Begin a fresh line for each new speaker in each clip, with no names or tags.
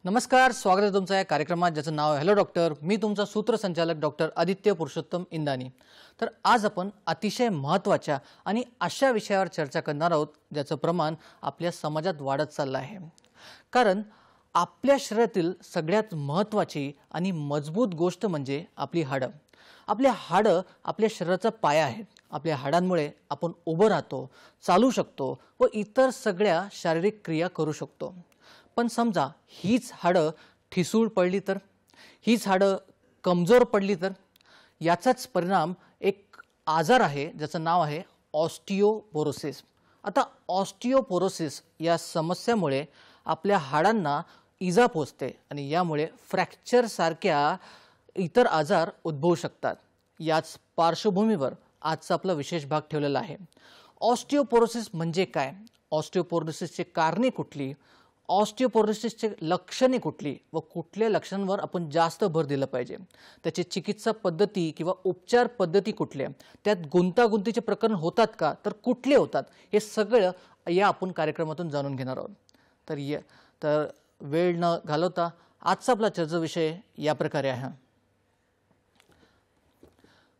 नमस्कार, स्वागत आहे तुमचं या कार्यक्रमात ज्याचं नाव आहे हॅलो डॉक्टर. मी तुमचा सूत्रसंचालक डॉक्टर आदित्य पुरुषोत्तम इंदानी. तर आज आपण अतिशय महत्त्वाच्या आणि अशा विषयावर चर्चा करणार आहोत ज्याचं प्रमाण आपल्या समाजात वाढत चाललं आहे. कारण आपल्या शरीरातील सगळ्यात महत्त्वाची आणि मजबूत गोष्ट म्हणजे आपली हाडं. आपल्या हाडं आपल्या शरीराचा पाया आहेत. आपल्या हाडांमुळे आपण उभं राहतो, चालू शकतो व इतर सगळ्या शारीरिक क्रिया करू शकतो. पण समजा हीच हाडं ठिसूळ पडली तर, हीच हाडं कमजोर पडली तर, याचाच परिणाम एक आजार आहे ज्याचं नाव आहे ऑस्टिओपोरोसिस. आता ऑस्टिओपोरोसिस या समस्येमुळे आपल्या हाडांना इजा पोचते आणि यामुळे फ्रॅक्चर सारख्या इतर आजार उद्भवू शकतात. याच पार्श्वभूमीवर आजचा आपला विशेष भाग ठेवलेला आहे. ऑस्टिओपोरोसिस म्हणजे काय, ऑस्टिओपोरोसिसची कारणे कुठली, ऑस्टिओपोरोसिसचे लक्षणे कुठली व कुठल्या लक्षणांवर आपण जास्त भर दिला पाहिजे, त्याची चिकित्सा पद्धती किंवा उपचार पद्धती कुठल्या, त्यात गुंतागुंतीचे प्रकरण होतात का, तर कुठले होतात, हे सगळं या आपण कार्यक्रमातून जाणून घेणार आहोत. तर वेळ न घालवता आजचा आपला चर्चा विषय या प्रकारे आहे.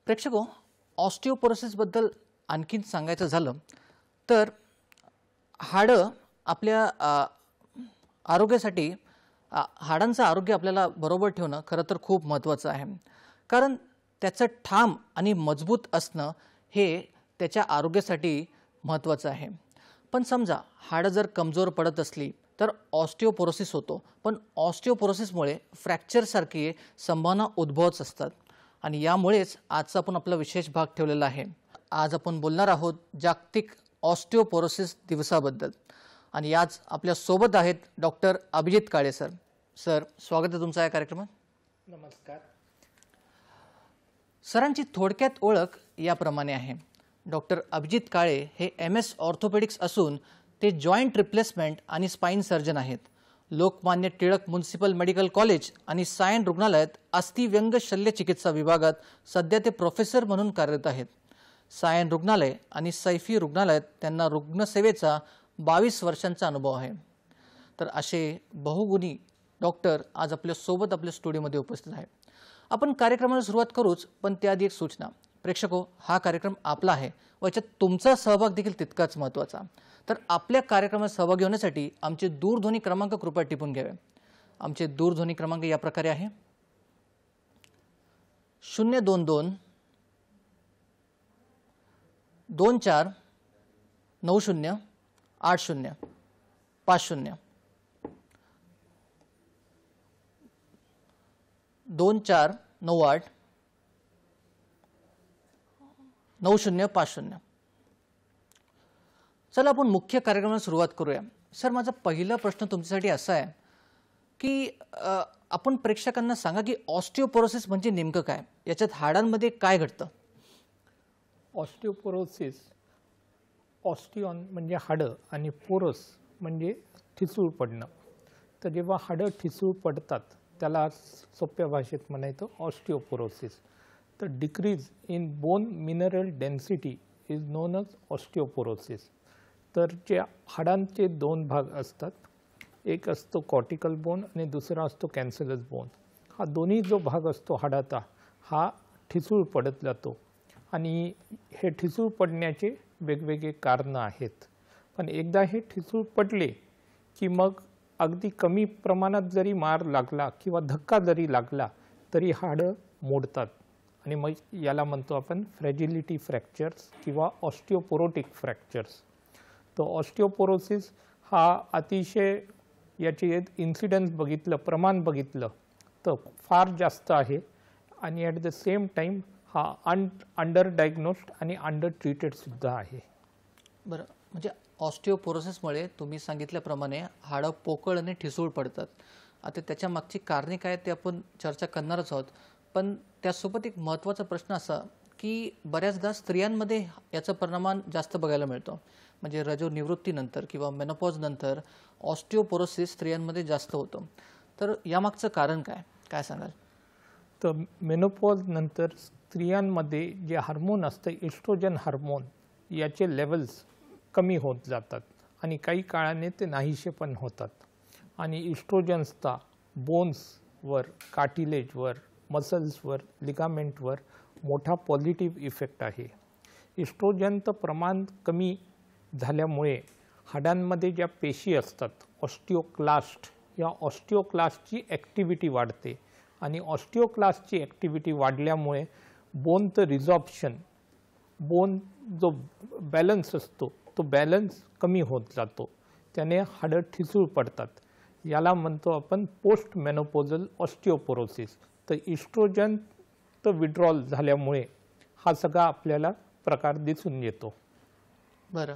प्रेक्षको, ऑस्टिओपोरोसिसबद्दल आणखीन सांगायचं झालं तर हाडं आपल्या आरोग्यासाठी, हाडांचं आरोग्य आपल्याला बरोबर ठेवणं खरं तर खूप महत्त्वाचं आहे. कारण त्याचं ठाम आणि मजबूत असणं हे त्याच्या आरोग्यासाठी महत्त्वाचं आहे. पण समजा हाडं जर कमजोर पडत असली तर ऑस्टिओपोरोसिस होतो. पण ऑस्टिओपोरोसिसमुळे फ्रॅक्चरसारखी संभावना उद्भवत असतात आणि यामुळेच आजचा आपण आपला विशेष भाग ठेवलेला आहे. आज आपण बोलणार आहोत जागतिक ऑस्टिओपोरोसिस दिवसाबद्दल आणि आज आपल्या सोबत आहेत डॉक्टर अभिजित काळे सर. सर, स्वागत आहे तुमचं या कार्यक्रमात.
नमस्कार.
सरांची थोडक्यात ओळख याप्रमाणे आहे. डॉक्टर अभिजित काळे हे MS ऑर्थोपेडिक्स असून ते जॉईंट रिप्लेसमेंट आणि स्पाइन सर्जन आहेत. Lokmanya Tilak municipal medical college आणि सायन रुग्णालयात अस्थिव्यंग शल्यचिकित्सा विभागात सध्या ते प्रोफेसर म्हणून कार्यरत आहेत. सायन रुग्णालय आणि सैफी रुग्णालयात त्यांना रुग्णसेवेचा 22 वर्षांचा अनुभव आहे. तर असे बहुगुणी डॉक्टर आज आपल्या सोबत आपल्या स्टुडिओमध्ये उपस्थित आहेत. आपण कार्यक्रमाला सुरुवात करूच, पण त्याआधी एक सूचना. प्रेक्षको, हा कार्यक्रम आपला आहे व याच्यात तुमचा सहभाग देखील तितकाच महत्त्वाचा. तर आपल्या कार्यक्रमात सहभागी होण्यासाठी आमचे दूरध्वनी क्रमांक कृपया टिपून घ्यावे. आमचे दूरध्वनी क्रमांक या प्रकारे आहे: 022 24 90 80 50 2498 90 50. चला आपण मुख्य कार्यक्रमाला सुरुवात करूया. सर, माझा पहिला प्रश्न तुमच्यासाठी असा आहे की आपण प्रेक्षकांना सांगा की ऑस्टिओपोरोसिस म्हणजे नेमकं काय, याच्यात हाडांमध्ये काय घडतं.
ऑस्टिओपोरोसिस, ऑस्टिओन म्हणजे हाडं आणि पोरोस म्हणजे ठिसूळ पडणं. तर जेव्हा हाडं ठिसूळ पडतात त्याला सोप्या भाषेत म्हणायचं ऑस्टिओपोरोसिस. तर decrease in bone mineral density is known as osteoporosis. तर जे हाडांचे दोन भाग असतात, एक असतो कॉर्टिकल बोन आणि दुसरा असतो कॅन्सलस बोन. हा दोन्ही जो भाग असतो हाडाचा हा ठिसूळ पडत जातो आणि हे ठिसूळ पडण्याचे वेगवेगळे कारणं आहेत. पण एकदा हे ठिसूळ पडले की मग अगदी कमी प्रमाणात जरी मार लागला किंवा धक्का जरी लागला तरी हाडं मोडतात आणि मग याला म्हणतो आपण फ्रॅजिलिटी फ्रॅक्चर्स किंवा ऑस्टिओपोरोटिक फ्रॅक्चर्स. तर ऑस्टिओपोरोसिस हा अतिशय याचे इन्सिडन्स बघितलं, प्रमाण बघितलं तर फार जास्त आहे आणि ॲट द सेम टाईम हा अंडर डायग्नोस्ड आणि अंडर ट्रीटेड सुद्धा आहे.
बरं, म्हणजे ऑस्टिओपोरोसिसमुळे तुम्ही सांगितल्याप्रमाणे हाडं पोकळ आणि ठिसूळ पडतात. आता त्याच्या मागची कारणे काय ते आपण चर्चा करणारच आहोत. पण त्यासोबत एक महत्त्वाचा प्रश्न असा की बऱ्याचदा स्त्रियांमध्ये याचं परिणाम जास्त बघायला मिळतो. म्हणजे रजोनिवृत्तीनंतर किंवा मेनोपॉज नंतर ऑस्टिओपोरोसिस स्त्रियांमध्ये जास्त होतं. तर यामागचं कारण काय काय सांगाल?
तर मेनोपॉज नंतर स्त्रियांमध्ये जे हार्मोन असतं इस्ट्रोजन हार्मोन याचे लेवल्स कमी होत जातात आणि काही काळाने ते नाहीसे पण होतात. आणि इस्ट्रोजन्सचा बोन्सवर, कार्टिलेजवर, मसल्सवर, लिगामेंटवर मोठा पॉझिटिव्ह इफेक्ट आहे. इस्ट्रोजनचं प्रमाण कमी झाल्यामुळे हाडांमध्ये ज्या पेशी असतात ऑस्टिओक्लास्ट, या ऑस्टिओक्लास्टची ॲक्टिव्हिटी वाढते आणि ऑस्टिओक्लास्टची ॲक्टिव्हिटी वाढल्यामुळे बोनचं रिझॉर्प्शन, बोन जो बॅलन्स असतो तो बॅलन्स कमी होत जातो, त्याने हाडं ठिसूळ पडतात. याला म्हणतो आपण पोस्ट मेनोपॉझल ऑस्टिओपोरोसिस. तर इस्ट्रोजनचं विड्रॉल झाल्यामुळे हा सगळा आपल्याला प्रकार दिसून येतो.
बरं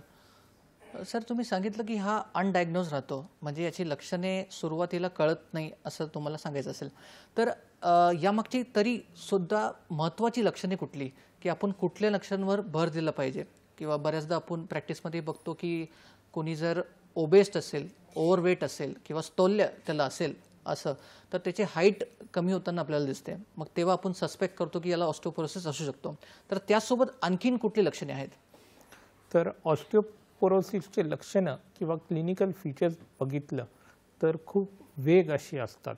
सर, तुम्ही सांगितलं की हा अनडायग्नोज राहतो, म्हणजे याची लक्षणे सुरुवातीला कळत नाही असं तुम्हाला सांगायचं असेल तर यामागची तरी सुद्धा महत्त्वाची लक्षणे कुठली, की आपण कुठल्या लक्षणांवर भर दिला पाहिजे? किंवा बऱ्याचदा आपण प्रॅक्टिसमध्ये बघतो की कोणी जर ओबेस्ट असेल, ओव्हरवेट असेल किंवा स्थौल्य त्याला असेल असं, तर त्याची हाईट कमी होताना आपल्याला दिसते, मग तेव्हा आपण सस्पेक्ट करतो की याला ऑस्टिओपोरोसिस असू शकतो. तर त्यासोबत आणखीन कुठली लक्षणे आहेत?
तर ऑस्टिओपोरोसिसचे लक्षणं किंवा क्लिनिकल फीचर्स बघितलं तर खूप वेग अशी असतात.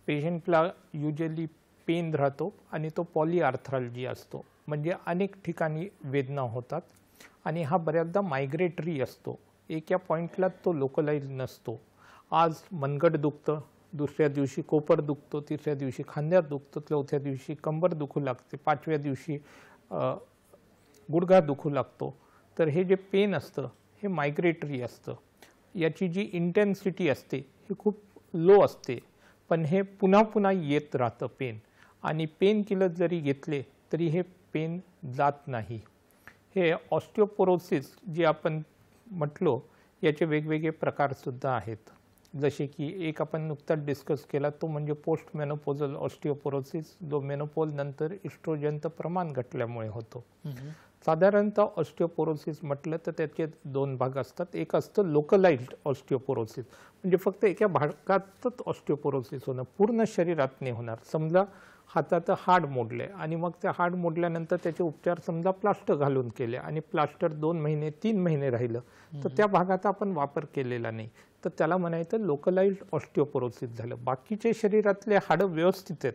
पेशंटला युजली पेन राहतो आणि तो पॉलीआर्थ्राल्जी असतो, म्हणजे अनेक ठिकाणी वेदना होतात आणि हा बऱ्याचदा मायग्रेटरी असतो. एका पॉईंटला तो लोकलाइज नसतो. आज मनगट दुखतं, दुसऱ्या दिवशी कोपर दुखतो, तिसऱ्या दिवशी खांद्यात दुखतं, चौथ्या दिवशी कंबर दुखू लागते, पाचव्या दिवशी गुडघा दुखू लागतो. तर हे जे पेन असतं हे मायग्रेटरी असतं. याची जी इंटेन्सिटी असते ही खूप लो असते, पण हे पुन्हा पुन्हा येत राहतं पेन, आणि पेन किलर जरी घेतले तरी हे पेन जात नाही. हे ऑस्टिओपोरोसिस जे आपण म्हटलो याचे वेगवेगळे प्रकारसुद्धा आहेत. जसे की एक आपण नुकताच डिस्कस केला तो म्हणजे पोस्ट मेनोपॉझल ऑस्टिओपोरोसिस, जो मेनोपॉज नंतर इस्ट्रोजनचं प्रमाण घटल्यामुळे होतो. साधारणतः ऑस्टिओपोरोसिस म्हटलं तर त्याचे दोन भाग असतात. एक असतं लोकलाइज्ड ऑस्टिओपोरोसिस, म्हणजे फक्त एका भागातच ऑस्टिओपोरोसिस होणं, पूर्ण शरीरात नाही होणार. समजा हाताचं हाड मोडले आणि मग त्या हाड मोडल्यानंतर त्याचे उपचार समजा प्लास्टर घालून केले आणि प्लास्टर 2 महिने 3 महिने राहिलं तर त्या भागाचा आपण वापर केलेला नाही, तर त्याला म्हणायचं लोकलाइज्ड ऑस्टिओपोरोसिस झालं. बाकीचे शरीरातले हाडं व्यवस्थित आहेत,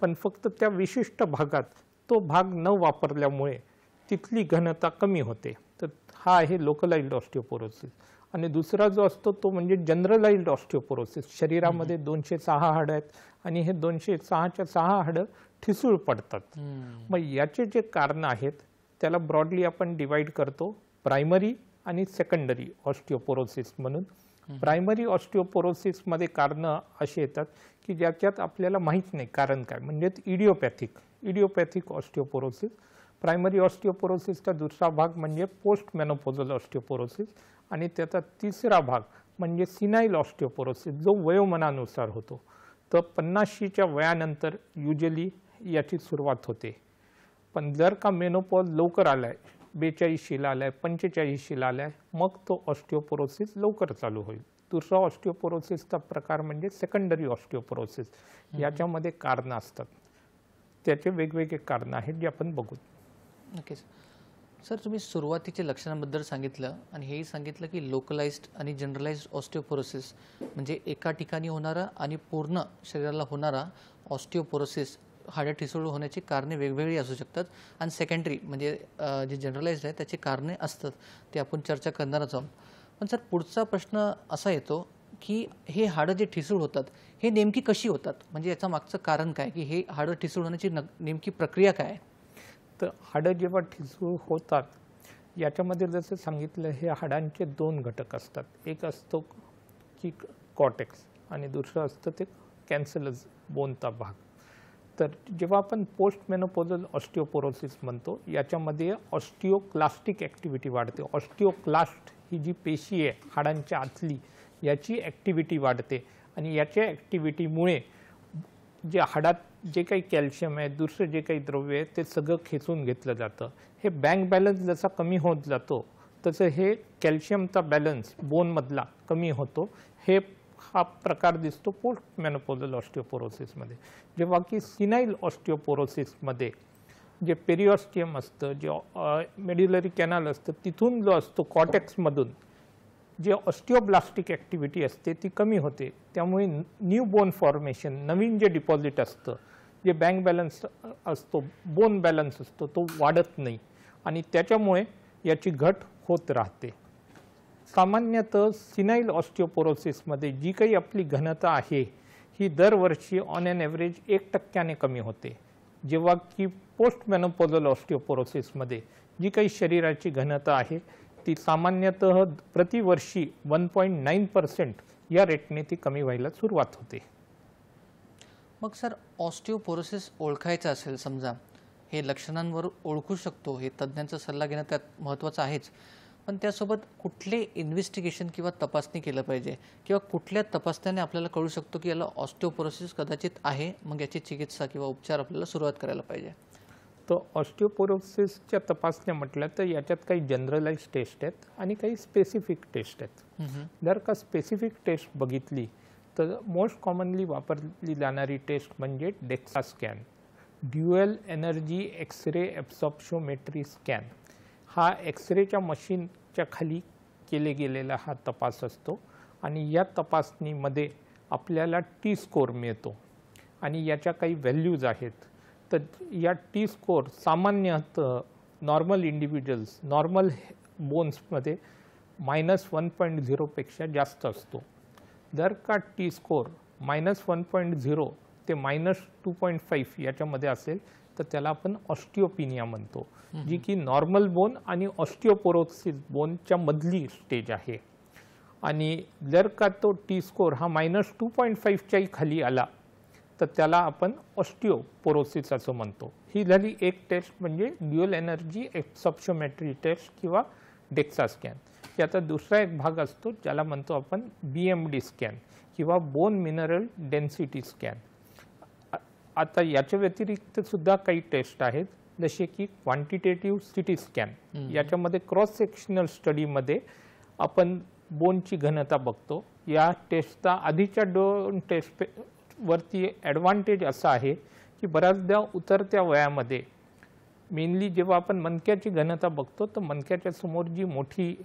पण फक्त त्या विशिष्ट भागात तो भाग न वापरल्यामुळे तिथली घनता कमी होते, तर हा आहे लोकलाइज्ड ऑस्टिओपोरोसिस. आणि दुसरा जो असतो तो म्हणजे जनरलाइज्ड ऑस्टिओपोरोसिस. शरीरामध्ये 206 हाडं आहेत आणि हे 206च्या 6 हाडं ठिसूळ पडतात. मग याचे जे कारणं आहेत त्याला ब्रॉडली आपण डिवाइड करतो प्रायमरी आणि सेकंडरी ऑस्टिओपोरोसिस म्हणून. प्रायमरी ऑस्टिओपोरोसिसमध्ये कारणं अशी येतात की ज्याच्यात आपल्याला माहीत नाही कारण काय, म्हणजे इडिओपॅथिक ऑस्टिओपोरोसिस. प्रायमरी ऑस्टिओपोरोसिसचा दुसरा भाग म्हणजे पोस्ट मेनोपॉझल ऑस्टिओपोरोसिस आणि त्याचा तिसरा भाग म्हणजे सिनाइल ऑस्टिओपोरोसिस, जो वयोमानानुसार होतो. तर 50शीच्या वयानंतर युजली याची सुरुवात होते, पण जर का मेनोपॉज लवकर आलाय, 42शीला आलाय, 45शीला आलाय, मग तो ऑस्टिओपोरोसिस लवकर चालू होईल. दुसरा ऑस्टिओपोरोसिसचा प्रकार म्हणजे सेकंडरी ऑस्टिओपोरोसिस. याच्यामध्ये कारणं असतात, त्याचे वेगवेगळे कारणं आहेत जे आपण बघू.
नक्कीच सर, तुम्ही सुरुवातीच्या लक्षणांबद्दल सांगितलं आणि हेही सांगितलं की लोकलाइज्ड आणि जनरलाइज्ड ऑस्टिओपोरोसिस म्हणजे एका ठिकाणी होणारा आणि पूर्ण शरीराला होणारा ऑस्टिओपोरोसिस, हाडं ठिसूळ होण्याची कारणे वेगवेगळी असू शकतात. आणि सेकंडरी म्हणजे जे जनरलाइज्ड आहे त्याची कारणे असतात, ते आपण चर्चा करणारच आहोत. पण सर, पुढचा प्रश्न असा येतो की हे हाडं जे ठिसूळ होतात हे नेमकी कशी होतात, म्हणजे याचं मागचं कारण काय, की हे हाडं ठिसूळ होण्याची नेमकी प्रक्रिया काय आहे?
तर हाडं जेव्हा ठिसूळ होतात याच्यामध्ये जसं सांगितलं हे हाडांचे 2 घटक असतात. एक असतो की कॉर्टेक्स आणि दुसरं असतं ते कॅन्सलस बोनचा भाग. तर जेव्हा आपण पोस्ट मेनोपॉझल ऑस्टिओपोरोसिस म्हणतो याच्यामध्ये ऑस्टिओक्लास्टिक ॲक्टिव्हिटी वाढते. ऑस्टिओक्लास्ट ही जी पेशी आहे हाडांच्या आतली याची ॲक्टिव्हिटी वाढते आणि याच्या ॲक्टिव्हिटीमुळे जे हाडात जे काही कॅल्शियम आहे, दुसरं जे काही द्रव्य आहे ते सगळं खेचून घेतलं जातं. हे बँक बॅलन्स जसा कमी होत जातो तसं हे कॅल्शियमचा बॅलन्स बोनमधला कमी होतो. हा प्रकार दिसतो पोस्ट मेनोपॉझल ऑस्टिओपोरोसिसमध्ये. जेव्हा की सिनाईल ऑस्टिओपोरोसिसमध्ये जे पेरिऑस्टियम असतं, जे मेड्युलरी कॅनल असतं, तिथून जो असतो कॉर्टेक्समधून जे ऑस्टिओब्लास्टिक ॲक्टिव्हिटी असते ती कमी होते. त्यामुळे न्यू बोन फॉर्मेशन, नवीन जे डिपॉझिट असतं, जे बँक बॅलन्स असतो, बोन बॅलन्स असतो, तो वाढत नाही आणि त्याच्यामुळे याची घट होत राहते. सामान्यतः सिनाईल ऑस्टिओपोरोसिसमध्ये जी काही आपली घनता आहे ही दरवर्षी ऑन ॲन ॲव्हरेज 1% कमी होते. जेव्हा की पोस्ट मेनोपॉझल ऑस्टिओपोरोसिसमध्ये जी काही शरीराची घनता आहे ती सामान्यतः प्रतिवर्षी 1.9% या रेटने ती कमी व्हायला सुरुवात होते.
मग सर, ऑस्टिओपोरोसिस ओळखायचं असेल समजा, हे लक्षणांवर ओळखू शकतो, हे तज्ज्ञांचा सल्ला घेणं त्यात महत्त्वाचं आहेच, पण त्यासोबत कुठले इन्व्हेस्टिगेशन किंवा तपासणी केलं पाहिजे किंवा कुठल्या तपासण्याने आपल्याला कळू शकतो की याला ऑस्टिओपोरोसिस कदाचित आहे, मग याची चिकित्सा किंवा उपचार आपल्याला सुरुवात करायला पाहिजे?
तर ऑस्टिओपोरोसिसच्या तपासण्या म्हटलं तर याच्यात काही जनरलाइज टेस्ट आहेत आणि काही स्पेसिफिक टेस्ट आहेत. जर का स्पेसिफिक टेस्ट बघितली तर मोस्ट कॉमनली वापरली जाणारी टेस्ट म्हणजे DEXA scan, dual energy x ray absorptiometry scan. हा एक्सरेच्या मशीनच्या खाली केले गेलेला हा तपास असतो आणि या तपासणीमध्ये आपल्याला टी स्कोर मिळतो आणि याच्या काही व्हॅल्यूज आहेत. तर या टी स्कोर सामान्यतः नॉर्मल इंडिव्हिज्युअल्स, नॉर्मल बोन्समध्ये -1.0 पेक्षा जास्त असतो. जर का टी स्कोर -1.0 ते -2.5 याच्यामध्ये असेल तर त्याला आपण ऑस्टिओपिनिया म्हणतो, जी की नॉर्मल बोन आणि ऑस्टिओपोरोसिस बोनच्या मधली स्टेज आहे. आणि जर का तो टी स्कोर हा -2.5च्याही खाली आला तर त्याला आपण ऑस्टिओपोरोसिस असं म्हणतो. ही झाली एक टेस्ट म्हणजे ड्युअल एनर्जी ॲब्सॉर्प्शोमेट्री टेस्ट किंवा डेक्सा स्कॅन. याचा दुसरा एक भाग असतो ज्याला म्हणतो आपण BMD स्कॅन किंवा बोन मिनरल डेन्सिटी स्कॅन. आता याच्या व्यतिरिक्त सुद्धा काही टेस्ट आहेत जसे की क्वांटिटेटिव्ह सिटी स्कॅन. याच्यामध्ये क्रॉस सेक्शनल स्टडीमध्ये आपण बोनची घनता बघतो. या टेस्टचा आधीच्या 2 टेस्ट वरती ॲडव्हान्टेज असा आहे की बऱ्याचदा उतरत्या वयामध्ये मेनली जेव्हा आपण मणक्याची घनता बघतो तर मणक्याच्या समोर जी मोठी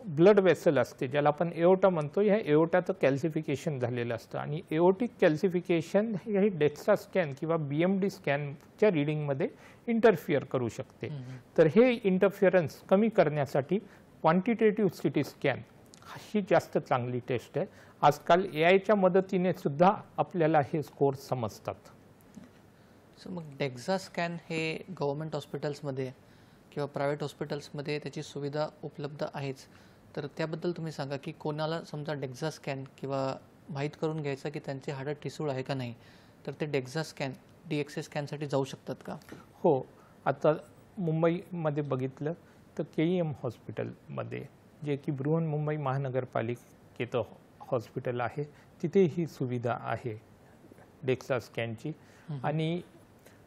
ब्लड वेसल असते ज्याला आपण एओटा म्हणतो, ह्या एओटाचं कॅल्सिफिकेशन झालेलं असतं आणि एओटिक कॅल्सिफिकेशन हे डेक्सा स्कॅन किंवा BMD स्कॅनच्या रिडिंगमध्ये इंटरफिअर करू शकते. तर हे इंटरफिअरन्स कमी करण्यासाठी क्वांटिटेटिव्ह सिटी स्कॅन ही जास्त चांगली टेस्ट आहे. आजकाल AIच्या मदतीने सुद्धा आपल्याला हे स्कोर समजतात.
मग डेक्सा स्कॅन हे गव्हर्नमेंट हॉस्पिटल्समध्ये किंवा प्रायव्हेट हॉस्पिटल्समध्ये त्याची सुविधा उपलब्ध आहेच, तर त्याबद्दल तुम्ही सांगा की कोणाला समजा डेक्सा स्कॅन किंवा माहीत करून घ्यायचं की त्यांचे हाडं ठिसूळ आहे का नाही, तर ते डेक्सा स्कॅन DXA स्कॅनसाठी जाऊ शकतात का?
हो, आता मुंबईमध्ये बघितलं तर KEM हॉस्पिटलमध्ये, जे की बृहन्मुंबई महानगरपालिकेचं हॉस्पिटल आहे, तिथे ही सुविधा आहे डेक्सा स्कॅनची. आणि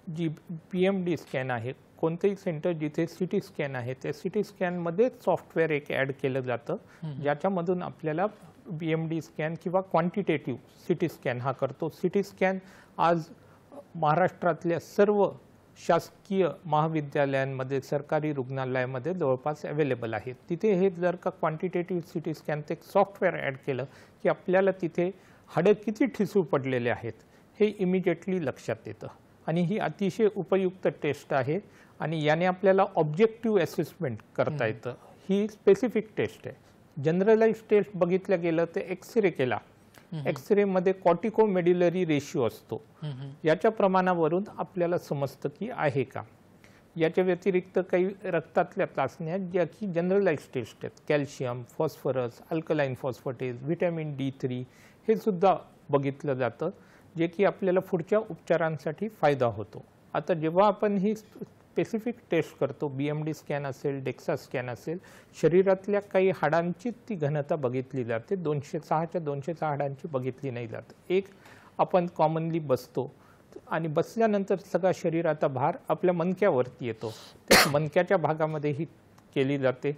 जी PMD स्कॅन आहे, कोणतेही सेंटर जिथे CT स्कॅन आहे त्या CT स्कॅनमध्ये सॉफ्टवेअर एक ॲड केलं जातं ज्याच्यामधून आपल्याला BMD स्कॅन किंवा क्वांटिटेटिव्ह CT स्कॅन हा करतो. CT स्कॅन आज महाराष्ट्रातल्या सर्व शासकीय महाविद्यालयांमध्ये, सरकारी रुग्णालयामध्ये जवळपास अवेलेबल आहे. तिथे हे जर का क्वांटिटेटिव्ह CT स्कॅनचं एक सॉफ्टवेअर ॲड केलं की आपल्याला तिथे हाडं किती ठिसूळ पडलेले आहेत हे इमिजिएटली लक्षात येतं आणि ही अतिशय उपयुक्त टेस्ट आहे आणि याने आपल्याला ऑब्जेक्टिव्ह असेसमेंट करता येतं. ही स्पेसिफिक टेस्ट आहे. जनरलाइज टेस्ट बघितलं गेलं तर एक्सरे केला, एक्सरेमध्ये कॉर्टिकोमेड्युलरी रेशिओ असतो, याच्या प्रमाणावरून आपल्याला समजतं की आहे का. याच्या व्यतिरिक्त काही रक्तातल्या चाचण्या ज्या की जनरलाइज टेस्ट आहेत, calcium, phosphorus, alkaline phosphatase, vitamin D3 हे सुद्धा बघितलं जातं, जे की आपल्याला पुढच्या उपचारांसाठी फायदा होतो. आता जेव्हा आपण ही स्पेसिफिक टेस्ट करतो, BMD स्कॅन असेल, डेक्सा स्कॅन असेल, शरीरातल्या काही हाडांची ती घनता बघितली जाते. 206च्या 206 हाडांची बघितली नाही जात. एक आपण कॉमनली बसतो आणि बसल्यानंतर सगळा शरीराचा भार आपल्या मणक्यावरती येतो. त्या मणक्याच्या भागामध्ये ही केली जाते.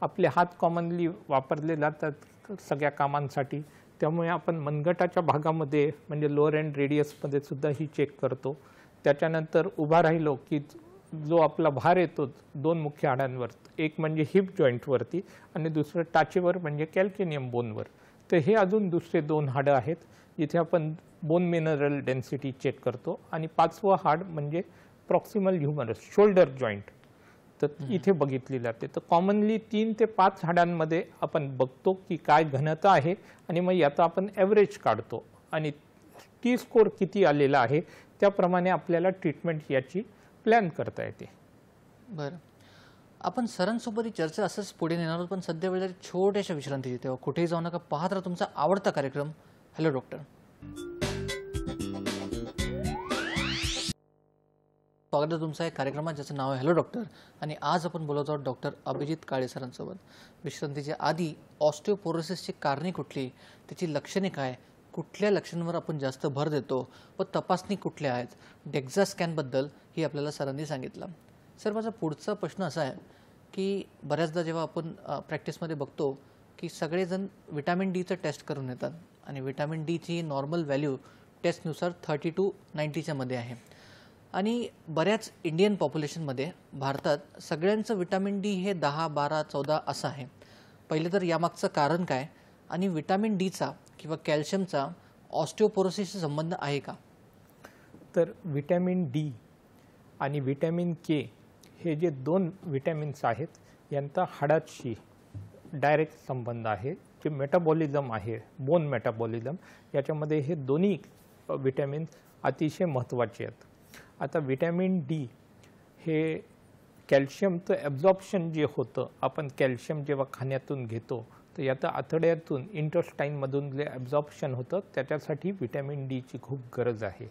आपले हात कॉमनली वापरले जातात सगळ्या कामांसाठी, त्यामुळे आपण मनगटाच्या भागामध्ये म्हणजे लोअर एंड रेडियसमध्ये सुद्धा ही चेक करतो. त्याच्यानंतर उभा राहिलो की जो आपला भार येतो दोन मुख्य हाडांवर, एक म्हणजे हिप जॉईंटवरती आणि दुसरं टाचेवर म्हणजे कॅल्केनियम बोनवर. तर हे अजून दुसरे दोन हाडं आहेत जिथे आपण बोन मिनरल डेन्सिटी चेक करतो. आणि पाचवं हाड म्हणजे प्रॉक्सिमल ह्युमरस शोल्डर जॉईंट, तर इथे बघितली जाते. तर कॉमनली 3 ते 5 हाडांमध्ये आपण बघतो की काय घनता आहे आणि मग याचा आपण ॲव्हरेज काढतो आणि टी स्कोर किती आलेला आहे त्याप्रमाणे आपल्याला ट्रीटमेंट याची प्लॅन करता येते.
बरं, आपण सरांसोबत ही चर्चा असंच पुढे नेणार आहोत, पण सध्या वेळेला छोट्याशा विश्रांतीची. तेव्हा कुठेही जाऊ नका, पाहत राहा तुमचा आवडता कार्यक्रम हॅलो डॉक्टर. स्वागत आहे तुमचं एक कार्यक्रमात ज्याचं नाव आहे हॅलो डॉक्टर. आणि आज आपण बोलत आहोत डॉक्टर अभिजित काळे सरांसोबत. विश्रांतीच्या आधी ऑस्टिओपोरोसिसची कारणे कुठली, त्याची लक्षणे काय, कुठल्या लक्षणांवर आपण जास्त भर देतो व तपासणी कुठल्या आहेत, डेक्झा स्कॅनबद्दल ही आपल्याला सरांनी सांगितलं. सर, माझा पुढचा प्रश्न असा आहे की बऱ्याचदा जेव्हा आपण प्रॅक्टिसमध्ये बघतो की सगळेजण विटॅमिन डीचं टेस्ट करून येतात आणि विटॅमिन डीची नॉर्मल व्हॅल्यू टेस्टनुसार 30 to 90च्या मध्ये आहे. आणि बऱ्याच इंडियन पॉप्युलेशनमध्ये भारतात सगळ्यांचं विटॅमिन डी हे 10, 12, 14 असं आहे. पहिले तर यामागचं कारण काय आणि विटॅमिन डीचा किंवा कॅल्शियमचा ऑस्टिओपोरोसिसशी संबंध आहे का?
तर विटॅमिन डी आणि विटॅमिन के हे जे दोन विटॅमिन्स आहेत यांचा हाडाशी डायरेक्ट संबंध आहे. जे मेटाबॉलिझम आहे, बोन मेटाबॉलिझम, याच्यामध्ये हे दोन्ही विटॅमिन्स अतिशय महत्त्वाचे आहेत. आता विटॅमिन डी हे कॅल्शियमचं ॲब्झॉर्प्शन जे होतं, आपण कॅल्शियम जेव्हा खाण्यातून घेतो तर याचं आतड्यातून इंटेस्टाईनमधून जे ॲब्झॉर्प्शन होतं त्याच्यासाठी विटॅमिन डीची खूप गरज आहे.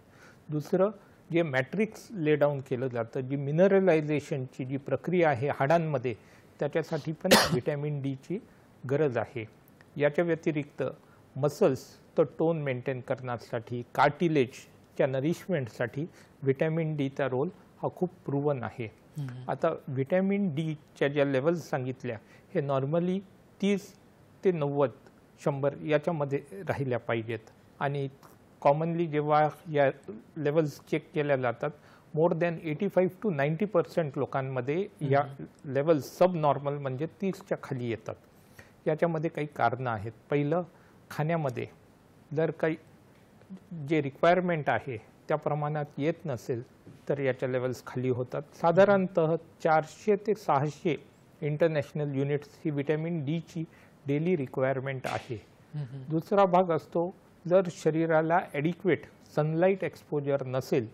दुसरं, जे मॅट्रिक्स ले डाऊन केलं जातं, जी मिनरलायझेशनची जी प्रक्रिया आहे हाडांमध्ये, त्याच्यासाठी पण विटॅमिन डीची गरज आहे. याच्या व्यतिरिक्त मसल्सचं टोन मेंटेन करण्यासाठी, कार्टिलेजच्या नरिशमेंटसाठी विटॅमिन डीचा रोल हा खूप प्रूव्हन आहे. आता विटॅमिन डीच्या ज्या लेवल्स सांगितल्या हे नॉर्मली 30 ते 90, 100 याच्यामध्ये राहिल्या पाहिजेत. आणि कॉमनली जेव्हा या लेवल्स चेक केल्या जातात, मोर दॅन 85 to 90% लोकांमध्ये या लेवल्स सब नॉर्मल म्हणजे 30च्या खाली येतात. याच्यामध्ये काही कारणं आहेत. पहिलं, खाण्यामध्ये जर काही जे रिक्वायरमेंट आहे त्या प्रमाणात येत नसेल तर याच्या लेवल्स खाली होतात. साधारणतः 400 ते 600 इंटरनॅशनल युनिट्स ही विटॅमिन डीची डेली रिक्वायरमेंट आहे. दुसरा भाग असतो, जर शरीराला ॲडिक्वेट सनलाईट एक्सपोजर नसेल,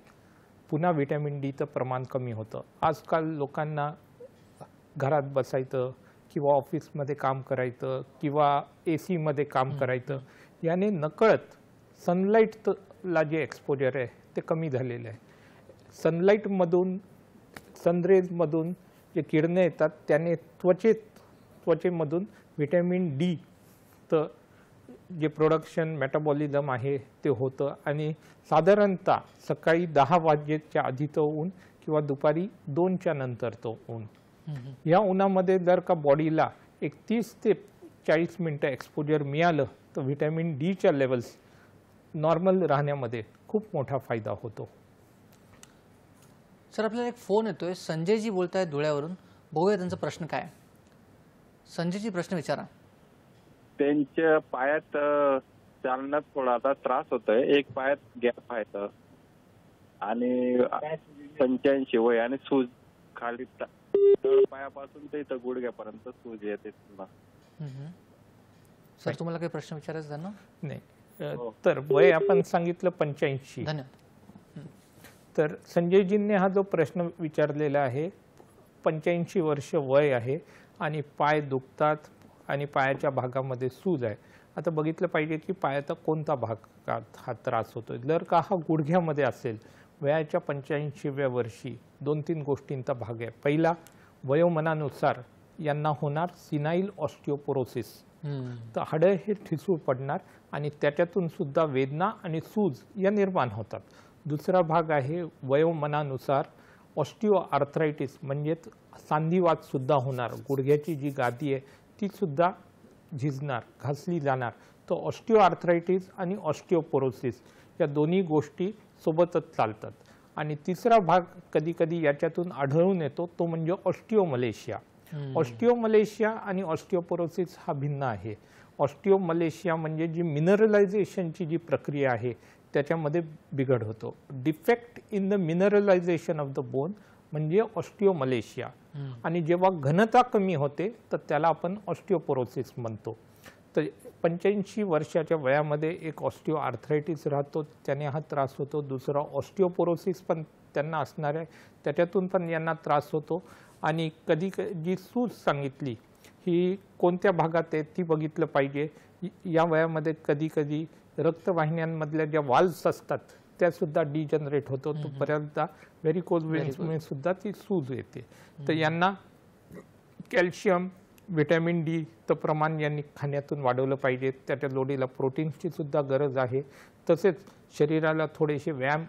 पुन्हा विटॅमिन डीचं प्रमाण कमी होतं. आजकाल लोकांना घरात बसायचं किंवा ऑफिसमध्ये काम करायचं किंवा AC मध्ये काम करायचं, याने नकळत सनलाईटला जे एक्सपोजर आहे ते कमी झालेलं आहे. सनलाईटमधून, सनरेजमधून जे किरणे येतात त्याने त्वचेमधून विटॅमिन डी तर जे प्रोडक्शन मेटाबॉलिझम आहे ते होतं. आणि साधारणतः सकाळी 10 वाजेच्या आधीचं ऊन किंवा दुपारी 2च्या नंतरचं ऊन, या उन्हामध्ये जर का बॉडीला एक 30 ते 40 मिनटं एक्सपोजर मिळालं तर विटॅमिन डीच्या लेवल्स नॉर्मल राहण्यामध्ये खूप मोठा फायदा होतो.
सर, आपल्याला एक फोन येतोय. संजयजी बोलत आहेत धुळ्यावरून. बघूया त्यांचा प्रश्न काय. संजयजी, प्रश्न विचारा.
त्यांच्या पायात चालण्यात थोडासा त्रास होतोय. एक पायात गॅप आहे आणि 85 वय आणि सूज खाली पायापासून ते इथं गुडघ्यापर्यंत सूज येते.
सर, तुम्हाला काही प्रश्न विचारायचा त्यांना?
नाही. तर वय आपण सांगितलं 85.
धन्यवाद.
तर संजयजींनी हा जो प्रश्न विचारलेला आहे, 85 वर्ष वय आहे आणि पाय दुखतात आणि पायाच्या भागामध्ये सूज आहे. आता बघितलं पाहिजे की पायाचा कोणता भागात हा त्रास होतोय. जर का हा गुडघ्यामध्ये असेल, वयाच्या 85व्या वर्षी 2-3 गोष्टींचा भाग आहे. पहिला, वयोमानानुसार यांना होणार सिनाईल ऑस्टिओपोरोसिस, तर हाडं हे ठिसूळ पडणार आणि त्याच्यातून सुद्धा वेदना आणि सूज या निर्माण होतात. दुसरा भाग आहे वयोमानानुसार ऑस्टिओ आर्थरायटिस, म्हणजेच सांधिवात सुद्धा होणार, गुडघ्याची जी गादी आहे ती सुद्धा झिजणार, घासली जाणार. तो ऑस्टिओ आर्थरायटिस आणि ऑस्टिओपोरोसिस या दोन्ही गोष्टी सोबतच चालतात. आणि तिसरा भाग कधी कधी याच्यातून आढळून येतो तो म्हणजे ऑस्टिओमलेशिया. ऑस्टिओमलेशिया आणि ऑस्टिओपोरोसिस हा भिन्न आहे. ऑस्टिओमलेशिया म्हणजे जी मिनरलायझेशनची जी प्रक्रिया आहे त्याच्यामध्ये बिघड होतो. Defect in the mineralization of the bone म्हणजे ऑस्टिओमलेशिया. आणि जेव्हा घनता कमी होते तर त्याला आपण ऑस्टिओपोरोसिस म्हणतो. तर 85 वर्षाच्या वयामध्ये एक ऑस्टिओ आर्थरायटिस राहतो, त्याने हा त्रास होतो. दुसरा ऑस्टिओपोरोसिस पण त्यांना असणार आहे, त्याच्यातून पण यांना त्रास होतो. आणि कधी जी सूज सांगितली ही कोणत्या भागात आहे ती बघितलं पाहिजे. या वयामध्ये कधी कधी रक्तवाहिन्यांमधल्या ज्या वाल्व्स असतात त्यासुद्धा डिजनरेट होतो. तो बऱ्याचदा व्हेरिकोज वेन्समुळे सुद्धा ती सूज येते. तर यांना कॅल्शियम, व्हिटॅमिन डी चं प्रमाण यांनी खाण्यातून वाढवलं पाहिजे. त्याच्या जोडीला प्रोटीन्सची सुद्धा गरज आहे. तसेच शरीराला थोडेसे व्यायाम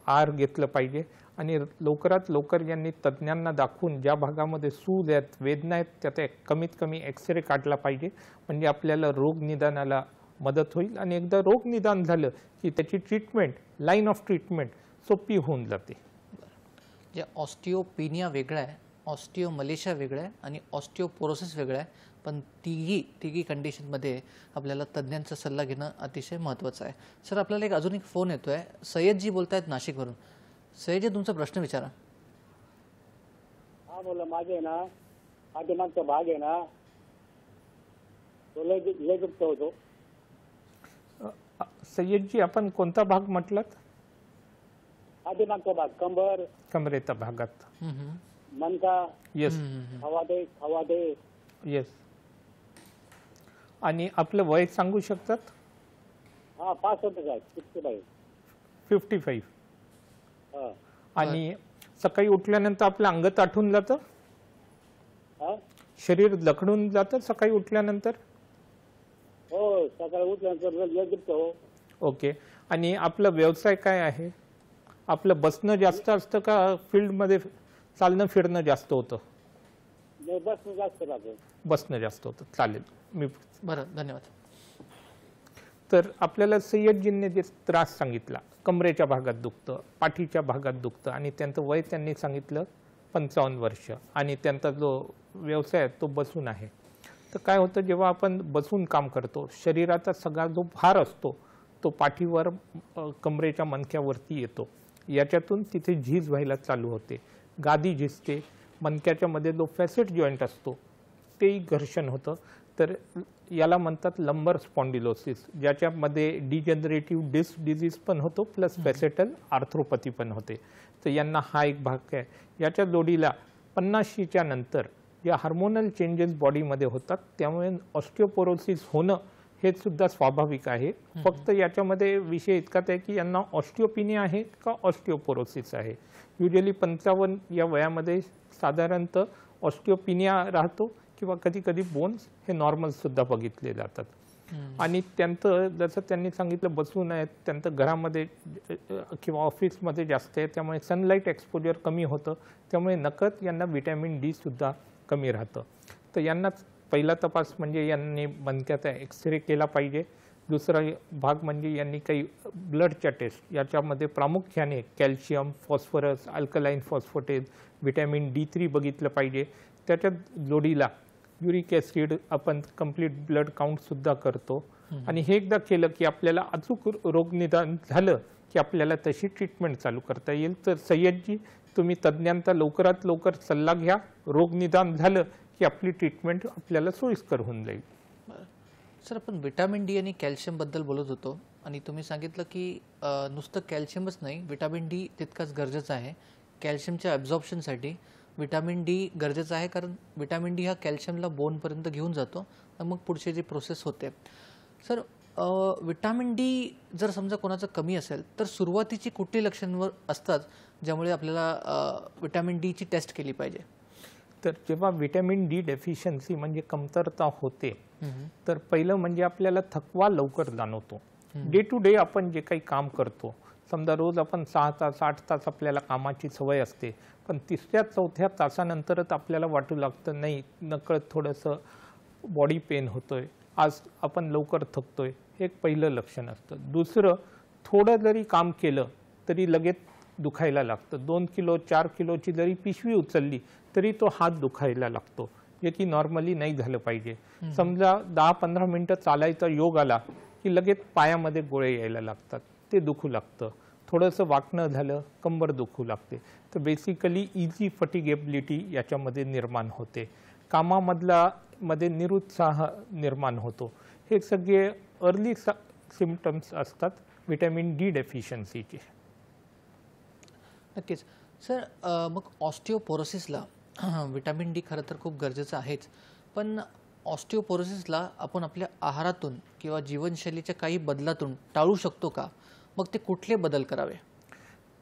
आहार घेतलं पाहिजे. आणि लवकरात लवकर यांनी तज्ज्ञांना दाखवून ज्या भागामध्ये सूज आहेत, वेदना आहेत, त्यात कमीत कमी एक्सरे काढला पाहिजे. म्हणजे आपल्याला रोग निदानाला मदत होईल. आणि एकदा रोग निदान झालं की त्याची ट्रीटमेंट, लाईन ऑफ ट्रीटमेंट सोपी होऊन जाते.
जे ऑस्टिओपिनिया वेगळा आहे, ऑस्टिओमलेशिया वेगळं आहे आणि ऑस्टिओपोरोसिस वेगळं आहे. पण तिघी कंडिशनमध्ये आपल्याला तज्ज्ञांचा सल्ला घेणं अतिशय महत्त्वाचं आहे. सर, आपल्याला अजून एक फोन येतो आहे. सय्यदजी बोलत आहेत नाशिकवरून. सय्यदजी, तुमचा प्रश्न विचारा.
हा बोला. माझे ना पाठीमागचा भाग आहे ना तो लय दुखतो होतो.
सय्यदजी, आपण कोणता भाग म्हटलात?
पाठीमागचा भाग, कंबर,
कमरेच्या भागात.
मनका,
येस
खवाटे.
येस. आणि आपलं वय सांगू शकतात?
हा, 65 आहे.
55.
हा.
आणि सकाळी उठल्यानंतर आपलं अंग ताठून जातं,
हा?
शरीर लखडून जातं सकाळी उठल्यानंतर?
हो, सकाळी उठल्यानंतर लय दुखतो.
ओके. आणि आपला व्यवसाय काय आहे? आपलं बसणं जास्त असतं का फील्डमध्ये चालणं फिरणं जास्त होतं?
बसणं जास्त राहतो.
बसणं जास्त होतं. चालेल. मी
बरं, धन्यवाद.
तर आपल्याला सय्यदजींनी जे त्रास सांगितला, कमरेच्या भागात दुखतं, पाठीच्या भागात दुखतं आणि त्यांचं वय त्यांनी सांगितलं 55 वर्ष आणि त्यांचा जो व्यवसाय आहे तो बसून आहे. तर काय होतं, जेव्हा आपण बसून काम करतो शरीराचा सगळा जो भार असतो तो पाठीवर, कमरेच्या मणक्यावरती येतो. याच्यातून तिथे झीज व्हायला चालू होते, गादी झिजते. मणक्याच्या मध्ये जो फॅसेट जॉईंट असतो तेही घर्षण होतं. तर याला म्हणतात लंबर स्पॉन्डिलोसिस, ज्याच्यामध्ये डिजनरेटिव्ह डिस्क डिझीज पण होतो प्लस फॅसेटल आर्थ्रोपॅथी पण होते. तर यांना हा एक भाग आहे. याच्या जोडीला 50च्या नंतर या हार्मोनल चेंजेस बॉडीमध्ये होतात, त्यामुळे ऑस्टिओपोरोसिस होणं हे सुद्धा स्वाभाविक आहे. फक्त याच्यामध्ये विषय इतकाच आहे की यांना ऑस्टिओपिनिया आहे का ऑस्टिओपोरोसिस आहे. युजली 55 या वयामध्ये साधारणतः ऑस्टिओपिनिया राहतो किंवा कधी कधी बोन्स हे नॉर्मल सुद्धा बघितले जातात. आणि त्यांचं जसं त्यांनी सांगितलं बसून आहेत, त्यांचं घरामध्ये किंवा ऑफिसमध्ये जास्त आहे, त्यामुळे सनलाईट एक्सपोजर कमी होतं, त्यामुळे नकळत यांना व्हिटॅमिन डी सुद्धा कमी राहतं. तर यांना पहिला तपास म्हणजे यांनी मणक्याचा एक्सरे केला पाहिजे. दुसरा भाग म्हणजे यांनी काही ब्लडच्या टेस्ट, याच्यामध्ये प्रामुख्याने calcium, phosphorus, alkaline phosphatase, vitamin D3 बघितलं पाहिजे. त्याच्या जोडीला युरिक ॲसिड, आपण कंप्लीट ब्लड काउंटसुद्धा करतो. आणि हे एकदा केलं की आपल्याला अचूक रोगनिदान झालं की आपल्याला तशी ट्रीटमेंट चालू करता येईल. तर सय्यदजी, तुम्ही तज्ज्ञांचा लवकरात लवकर सल्ला घ्या. रोगनिदान झालं की आपली ट्रीटमेंट आपल्याला सोयीस्कर होऊन जाईल.
सर, आपण विटॅमिन डी आणि कॅल्शियमबद्दल बोलत होतो आणि तुम्ही सांगितलं की नुसतं कॅल्शियमच नाही, विटॅमिन डी तितकाच गरजेचं आहे. कॅल्शियमच्या ॲब्झॉर्प्शनसाठी विटॅमिन डी गरजेचं आहे, कारण विटॅमिन डी हा कॅल्शियमला बोनपर्यंत घेऊन जातो आणि मग पुढची जी प्रोसेस होते. सर, विटॅमिन डी जर समजा कोणाचं कमी असेल तर सुरुवातीची कुठली लक्षणं असतात ज्यामुळे आपल्याला विटॅमिन डीची टेस्ट केली पाहिजे?
तर जेव्हा व्हिटॅमिन डी डेफिशियन्सी म्हणजे कमतरता होते तर पहिलं म्हणजे आपल्याला थकवा लवकर जाणवतो. डे टू डे आपण जे काही काम करतो, समजा रोज आपण 6 तास 8 तास आपल्याला कामाची सवय असते, पण 3ऱ्या 4थ्या तासानंतरच आपल्याला वाटू लागतं नाही, नकळत थोडंसं बॉडी पेन होतोय, आज आपण लवकर थकतोय, हे एक पहिलं लक्षण असतं. दुसरं, थोडं जरी काम केलं तरी लगेच दुखायला लागतं. 2 किलो 4 किलोची जरी पिशवी उचलली तरी तो हात दुखायला लागतो, जे की नॉर्मली नाही झालं पाहिजे. समजा 10-15 मिनिटं चालायचा योग आला की लगेच पायामध्ये गोळे यायला लागतात, ते दुखू लागतं. थोडंसं वाकणं झालं, कंबर दुखू लागते. तर बेसिकली इझी फटिगेबिलिटी याच्यामध्ये निर्माण होते. कामामध्ये निरुत्साह निर्माण होतो. हे सगळे अर्ली सिम्पटम्स असतात व्हिटॅमिन डी डेफिशियन्सीचे.
नक्कीच सर. मग ऑस्टिओपोरोसिसला विटॅमिन डी खरं तर खूप गरजेचं आहेच, पण ऑस्टिओपोरोसिसला आपण आपल्या आहारातून किंवा जीवनशैलीच्या काही बदलातून टाळू शकतो का? मग ते कुठले बदल करावे?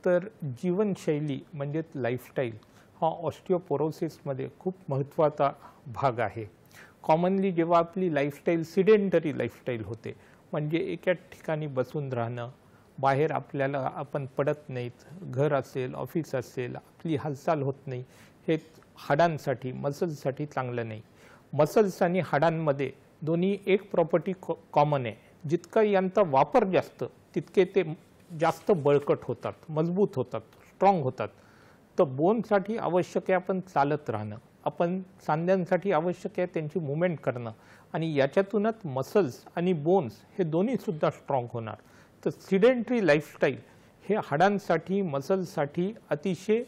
तर जीवनशैली म्हणजेच लाईफस्टाईल हा ऑस्टिओपोरोसिसमध्ये खूप महत्त्वाचा भाग आहे. कॉमनली जेव्हा आपली लाईफस्टाईल सिडेंटरी लाईफस्टाईल होते, म्हणजे एका ठिकाणी बसून राहणं, बाहेर आपण पडत नाहीत, घर असेल ऑफिस असेल, आपली हालचाल होत नाही, हे हाडांसाठी मसल्ससाठी चांगलं नाही. मसल्स आणि हाडांमध्ये दोन्ही एक प्रॉपर्टी कॉमन आहे. जितका यांचा वापर जास्त तितके ते जास्त बळकट होतात, मजबूत होतात, स्ट्रॉंग होतात. तर बोनसाठी आवश्यक आहे आपण चालत राहणं, आपण सांध्यांसाठी आवश्यक आहे त्यांची मुवमेंट करणं, आणि याच्यातूनच मसल्स आणि बोन्स हे दोन्हीसुद्धा स्ट्रॉंग होणार. तर सिडेंटरी लाईफस्टाईल हे हाडांसाठी मसल्ससाठी अतिशय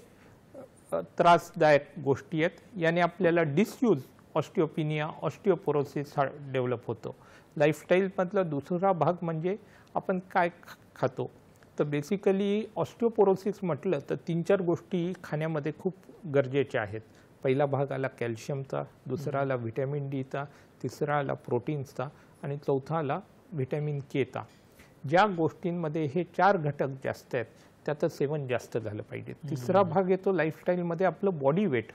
त्रासदायक गोष्टी आहेत. याने आपल्याला डिसयूज ऑस्टिओपिनिया ऑस्टिओपोरोसिस हा डेव्हलप होतो. लाईफस्टाईलमधला दुसरा भाग म्हणजे आपण काय खातो. तर बेसिकली ऑस्टिओपोरोसिस म्हटलं तर 3-4 गोष्टी खाण्यामध्ये खूप गरजेच्या आहेत. पहिला भाग आला कॅल्शियमचा, दुसरा आला व्हिटॅमिन डीचा, तिसरा आला प्रोटीन्सचा, आणि चौथा आला व्हिटॅमिन केचा. ज्या गोष्टींमध्ये हे 4 घटक जास्त आहेत त्याचं सेवन जास्त झालं पाहिजे. तिसरा भाग येतो लाईफस्टाईलमध्ये आपलं बॉडी वेट.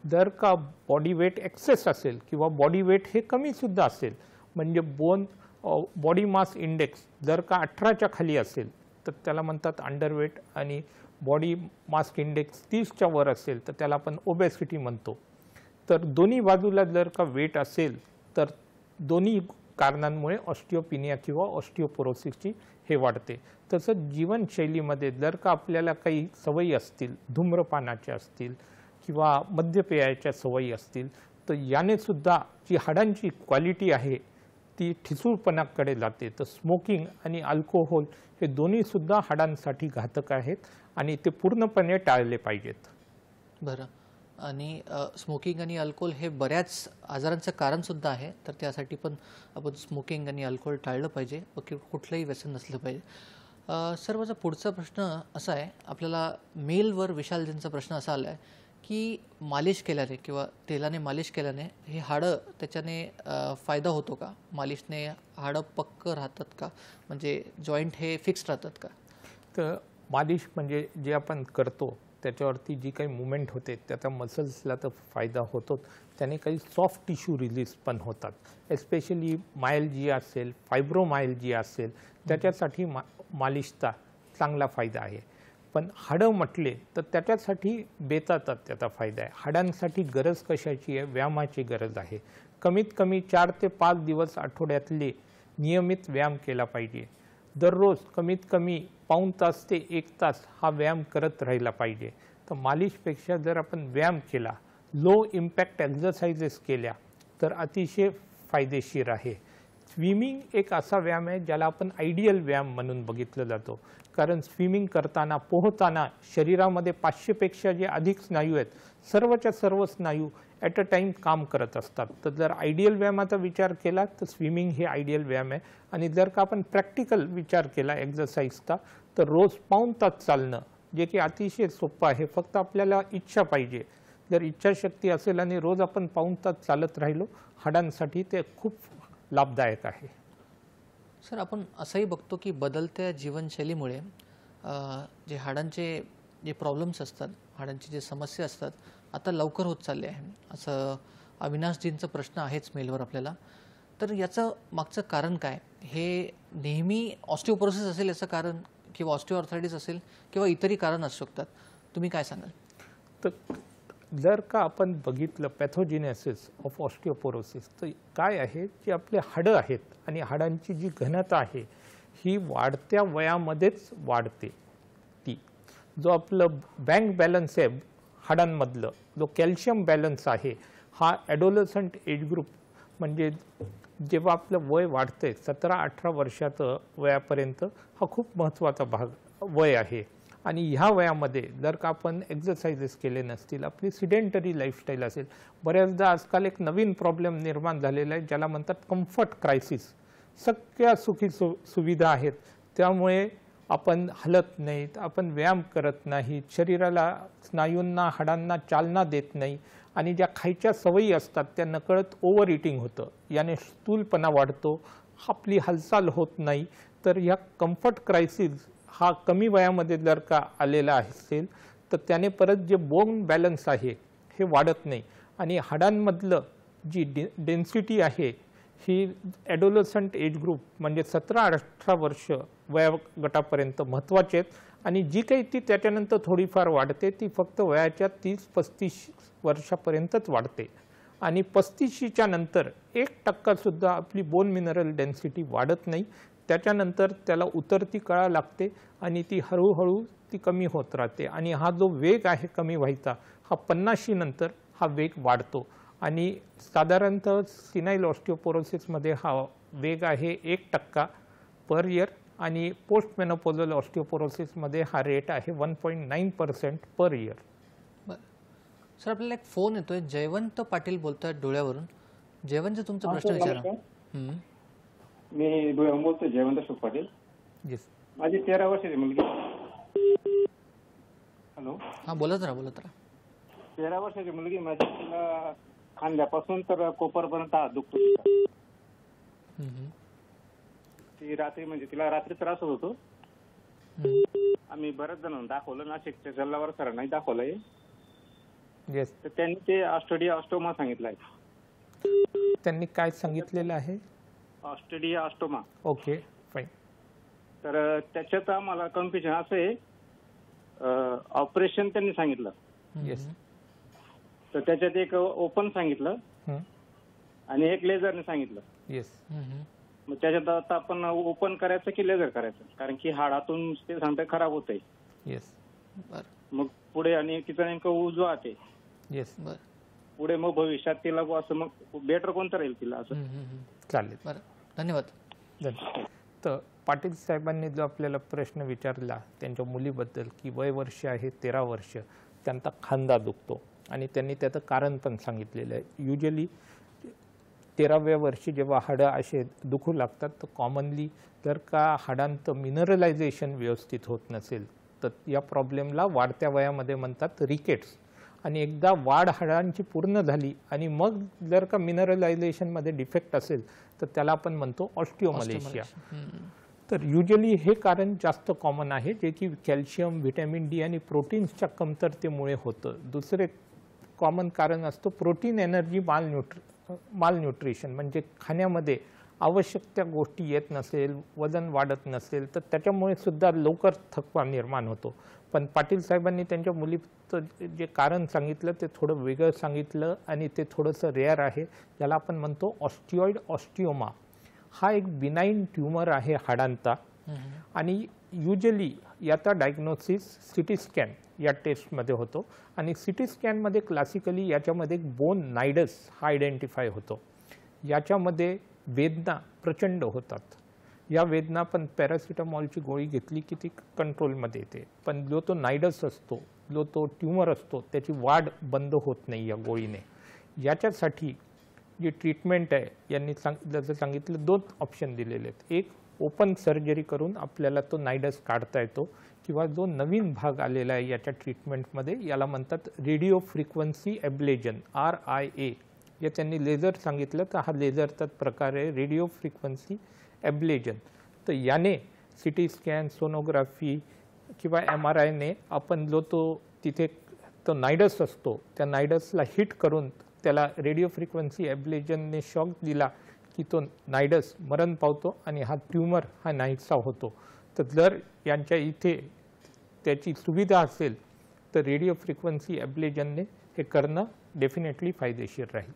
जर का बॉडी वेट एक्सेस असेल किंवा बॉडी वेट हे कमीसुद्धा असेल, म्हणजे बॉडी मास इंडेक्स जर का 18च्या खाली असेल तर त्याला म्हणतात अंडरवेट, आणि बॉडी मास इंडेक्स 30च्या वर असेल तर त्याला आपण ओबेसिटी म्हणतो. तर दोन्ही बाजूला जर का वेट असेल तर दोन्ही कारणांमुळे ऑस्टिओपिनिया किंवा ऑस्टिओपोरोसिसची हे वाढते. तसंच जीवनशैलीमध्ये जर का आपल्याला काही सवयी असतील, धूम्रपानाच्या असतील किंवा मद्यपेयाच्या सवयी असतील, तर याने सुद्धा जी हाडांची क्वालिटी आहे ती ठिसूळपणाकडे जाते. तर स्मोकिंग आणि अल्कोहोल हे दोन्हीसुद्धा हाडांसाठी घातक आहेत आणि ते पूर्णपणे टाळले पाहिजेत.
बरं. आणि स्मोकिंग आणि अल्कोहोल हे बऱ्याच आजारांचं कारणसुद्धा आहे, तर त्यासाठी पण आपण स्मोकिंग आणि अल्कोहोल टाळलं पाहिजे व कुठलंही व्यसन नसलं पाहिजे. सर, माझा पुढचा प्रश्न असा आहे, आपल्याला मेलवर विशालजींचा प्रश्न असा आला आहे की मालिश केल्याने किंवा तेलाने मालिश केल्याने हे हाडं त्याच्याने फायदा होतो का? मालिशने हाडं पक्क राहतात का? म्हणजे जॉईंट हे फिक्स राहतात का?
तर मालिश म्हणजे जे आपण करतो त्याच्यावरती जी काही मुवमेंट होते त्याचा मसल्सला तर फायदा होतोच, त्याने काही सॉफ्ट टिश्यू रिलीज पण होतात. एस्पेशली मायल्जिया असेल, फायब्रोमायल्जिया असेल, त्याच्यासाठी मालिशचा चांगला फायदा आहे. पण हाडं म्हटले तर त्याच्यासाठी बेताचा त्याचा फायदा आहे. हाडांसाठी गरज कशाची आहे? व्यायामाची गरज आहे. कमीत कमी 4 ते 5 दिवस आठवड्यातले नियमित व्यायाम केला पाहिजे. दररोज कमीत कमी पाऊण तास ते 1 तास हा व्यायाम करत राहिला पाहिजे. तर मालिशपेक्षा जर आपण व्यायाम केला, लो इम्पॅक्ट एक्झरसाइजेस केल्या तर अतिशय फायदेशीर आहे. स्विमिंग एक असा व्यायाम आहे ज्याला आपण आयडियल व्यायाम म्हणून बघितलं जातो, कारण स्विमिंग करताना पोहताना शरीरामध्ये 500पेक्षा जे अधिक स्नायू आहेत, सर्वच्या सर्व स्नायू ॲट अ टाईम काम करत असतात. तर जर आयडियल व्यायामाचा विचार केला तर स्विमिंग हे आयडियल व्यायाम आहे. आणि जर का आपण प्रॅक्टिकल विचार केला एक्झरसाइजचा तर रोज पाऊण तास चालणं, जे की अतिशय सोपं आहे, फक्त आपल्याला इच्छा पाहिजे. जर इच्छाशक्ती असेल आणि रोज आपण पाऊण तास चालत राहिलो, हाडांसाठी ते खूप लाभदायक आहे.
सर, आपण असंही बघतो की बदलत्या जीवनशैलीमुळे जे हाडांचे जे प्रॉब्लेम्स असतात, हाडांची जे समस्या असतात, आता लवकर होत चालले आहे, असं अविनाशजींचा प्रश्न आहेच मेलवर आपल्याला. तर याचं मागचं कारण काय? हे नेहमी ऑस्टिओपोरोसिस असेल याचं कारण किंवा ऑस्टिओआर्थरायटिस असेल किंवा इतरही कारण असू शकतात, तुम्ही काय सांगाल?
तर जर का आपण बघितलं पॅथोजिनेसिस ऑफ ऑस्टिओपोरोसिस, तर काय आहे की आपले हाडं आहेत आणि हाडांची जी घनता आहे ही वाढत्या वयामध्येच वाढते. ती जो आपलं बँक बॅलन्स आहे हाडांमधलं, जो कॅल्शियम बॅलन्स आहे, हा ॲडोलसंट एज ग्रुप म्हणजे जेव्हा आपलं वय वाढतंय 17-18 वर्षाचं वयापर्यंत, हा खूप महत्त्वाचा वय आहे. आणि ह्या वयामध्ये जर का आपण एक्सरसाइजेस केले नसतील, आपली सिडेंटरी लाईफस्टाईल असेल, बऱ्याचदा आजकाल एक नवीन प्रॉब्लेम निर्माण झालेला आहे ज्याला म्हणतात कम्फर्ट क्रायसिस. सगळ्या सुखी सुविधा आहेत, त्यामुळे आपण हलत नाहीत, आपण व्यायाम करत नाहीत, शरीराला, स्नायूंना, हाडांना चालना देत नाही आणि ज्या खायच्या सवयी असतात त्या नकळत ओव्हर इटिंग होतं. याने स्थूलपणा वाढतो, आपली हालचाल होत नाही. तर ह्या कम्फर्ट क्रायसिस हा कमी वयामध्ये जर का आलेला असेल तर त्याने परत जे बोन बॅलन्स आहे हे वाढत नाही आणि हाडांमधलं जी डेन्सिटी आहे ही ॲडोलसंट एज ग्रुप म्हणजे 17-18 वर्ष वयोगटापर्यंत महत्त्वाचे आहेत आणि जी काही ती त्याच्यानंतर थोडीफार वाढते ती फक्त वयाच्या 30-35 वर्षापर्यंतच वाढते आणि 35च्या नंतर 1% सुद्धा आपली बोन मिनरल डेन्सिटी वाढत नाही. त्याच्यानंतर त्याला उतरती कळा लागते आणि ती हळूहळू ती कमी होत राहते आणि हा जो वेग आहे कमी व्हायचा हा 50 नंतर हा वेग वाढतो आणि साधारणतः सिनाईल ऑस्टिओपोरोसिसमध्ये हा वेग आहे 1% पर इयर आणि पोस्ट मेनोपॉझल ऑस्टिओपोरोसिसमध्ये हा रेट आहे 1.9% पर इयर.
बरं सर, आपल्याला एक फोन येतोय. जयवंत पाटील बोलतोय डोळ्यावरून. जयवंत, तुमचा प्रश्न विचारा.
मी बोलतो जयवंत अशोक पाटील.
येस.
माझी 13 वर्षाची मुलगी. हॅलो.
हां, बोलत राहा.
13 वर्षाची मुलगी माझी. तिला खांद्यापासून तर कोपरपर्यंत हात दुखतो. ती रात्री म्हणजे तिला रात्री त्रास होत होतो. आम्ही बरेच जण दाखवलं, नाशिकच्या जल्लावर सरांनाही दाखवलंय.
येस.
तर त्यांनी ते ऑस्टिओमा सांगितलंय.
त्यांनी काय सांगितलेलं आहे?
ऑस्टिओमा.
Okay, fine.
तर त्याच्यात आम्हाला कन्फ्युजन असं आहे, ऑपरेशन त्यांनी सांगितलं.
येस.
तर त्याच्यात एक ओपन सांगितलं आणि एक लेझरने सांगितलं.
येस.
मग त्याच्यात आता आपण ओपन करायचं की लेझर करायचं, कारण की हाडातून ते सांगते खराब होत आहे.
येस.
मग पुढे आणि तिचं नेमकं उजवा आहे.
येस.
पुढे मग भविष्यात तिला असं मग बेटर कोणतं राहील तिला असं.
चालेल.
बरं, धन्यवाद.
तर पाटील साहेबांनी जो आपल्याला प्रश्न विचारला त्यांच्या मुलीबद्दल की वय वर्ष आहे 13 वर्ष, त्यांचा खांदा दुखतो आणि त्यांनी त्याचं कारण पण सांगितलेलं आहे. युजली 13व्या वर्षी जेव्हा हाडं असे दुखू लागतात तर कॉमनली जर का हाडांचं मिनरलायझेशन व्यवस्थित होत नसेल तर या प्रॉब्लेमला वाढत्या वयामध्ये म्हणतात रिकेट्स. आणि एकदा वाढ हाडांची पूर्ण झाली आणि मग जर का मिनरलायझेशनमध्ये डिफेक्ट असेल तर त्याला आपण म्हणतो ऑस्टिओमलेशिया. तर युजली हे कारण जास्त कॉमन आहे, जे की कॅल्शियम, व्हिटॅमिन डी आणि प्रोटीन्सच्या कमतरतेमुळे होतं. दुसरे कॉमन कारण असतं प्रोटीन एनर्जी मालन्यूट्रिशन, म्हणजे खाण्यामध्ये आवश्यक त्या गोष्टी येत नसेल, वजन वाढत नसेल तर त्याच्यामुळे सुद्धा लवकर थकवा निर्माण होतो. पण पाटील साहेबांनी त्यांच्या मुलीचं जे कारण सांगितलं ते थोडं वेगळं सांगितलं आणि ते थोडंसं रेअर आहे, ज्याला आपण म्हणतो ऑस्टिओइड ऑस्टिओमा. हा एक बिनाईन ट्यूमर आहे हाडांचा आणि युजली याचा डायग्नोसिस सिटी स्कॅन या टेस्टमध्ये होतो आणि सिटी स्कॅनमध्ये क्लासिकली याच्यामध्ये बोन नायडस हा आयडेंटिफाय होतो. याच्यामध्ये वेदना प्रचंड होतात. या वेदना पण पॅरासिटामॉलची गोळी घेतली की ती कंट्रोलमध्ये येते, पण जो तो नायडस असतो, जो तो ट्यूमर असतो, त्याची वाढ बंद होत नाही या गोळीने. याच्यासाठी जी ट्रीटमेंट आहे यांनी जसं सांगितलं 2 ऑप्शन दिलेले आहेत. एक, ओपन सर्जरी करून आपल्याला तो नायडस काढता येतो किंवा जो नवीन भाग आलेला आहे याच्या ट्रीटमेंटमध्ये याला म्हणतात रेडिओ फ्रिक्वेन्सी ॲब्लेजन, RIA. जे त्यांनी लेझर सांगितलं तर हा लेझरचाच प्रकार आहे, रेडिओ फ्रिक्वेन्सी ॲब्लेजन. तर याने सिटी स्कॅन, सोनोग्राफी किंवा MRIने आपण जो तो तिथे तो नायडस असतो त्या नायडसला हिट करून त्याला रेडिओ फ्रिक्वेन्सी ॲब्लेजनने शॉक दिला की तो नायडस मरण पावतो आणि हा ट्यूमर हा नाहीसा होतो. तर जर यांच्या इथे त्याची सुविधा असेल तर रेडिओ फ्रिक्वेन्सी ॲब्लेजनने हे करणं डेफिनेटली फायदेशीर राहील.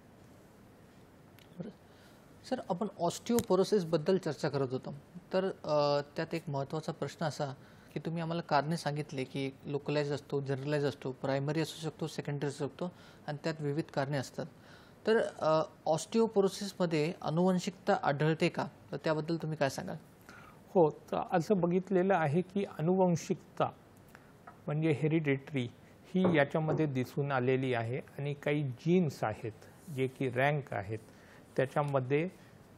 सर, आपण ऑस्टिओपोरोसिसबद्दल चर्चा करत होतो. तर त्यात एक महत्त्वाचा प्रश्न असा की तुम्ही आम्हाला कारणे सांगितले की लोकलाइज असतो, जनरलाइज असतो, प्रायमरी असू शकतो, सेकंडरी असू शकतो आणि त्यात विविध कारणे असतात. तर ऑस्टिओपोरोसिसमध्ये अनुवंशिकता आढळते का? तर त्याबद्दल तुम्ही काय सांगाल?
हो, तर असं बघितलेलं आहे की अनुवंशिकता म्हणजे हेरिडेटरी ही याच्यामध्ये दिसून आलेली आहे आणि काही जीन्स आहेत जे की रँक आहेत त्याच्यामध्ये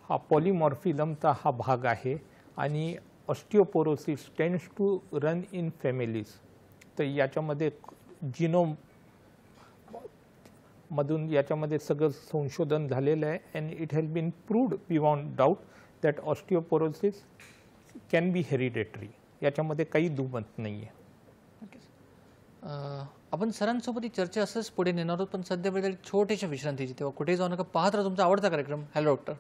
हा पॉलिमॉर्फिझमचा हा भाग आहे आणि osteoporosis tends to run in families. तर याच्यामध्ये जिनोम मधून याच्यामध्ये सगळं संशोधन झालेलं आहे and it has been proved beyond doubt that osteoporosis can be hereditary. याच्यामध्ये काही दुमत नाही आहे.
आपण सरांसोबत ही चर्चा असंच पुढे नेणार आहोत, पण सध्या वेळेला छोट्याशा विश्रांतीची. तेव्हा कुठेही जाऊ नका, पाहत राहा तुमचा आवडता कार्यक्रम हॅलो डॉक्टर.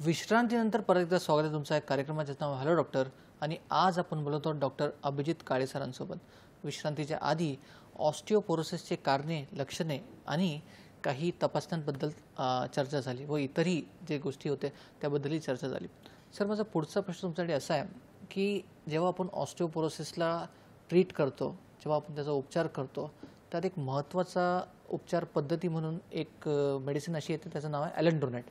विश्रांतीनंतर परत एकदा स्वागत आहे तुमचं. एक कार्यक्रमाचं नाव हॅलो डॉक्टर आणि आज आपण बोलत आहोत डॉक्टर अभिजित काळे सरांसोबत. विश्रांतीच्या आधी ऑस्टिओपोरोसिसचे कारणे, लक्षणे आणि काही तपासण्यांबद्दल चर्चा झाली व इतरही जे गोष्टी होत्या त्याबद्दलही चर्चा झाली. सर, माझा पुढचा प्रश्न तुमच्याकडे असा आहे की जेव्हा आपण ऑस्टिओपोरोसिसला ट्रीट करतो, जेव्हा आपण त्याचा उपचार करतो, त्यात एक महत्त्वाचा उपचार पद्धती म्हणून एक मेडिसिन अशी येते, त्याचं नाव आहे ॲलेंड्रोनेट.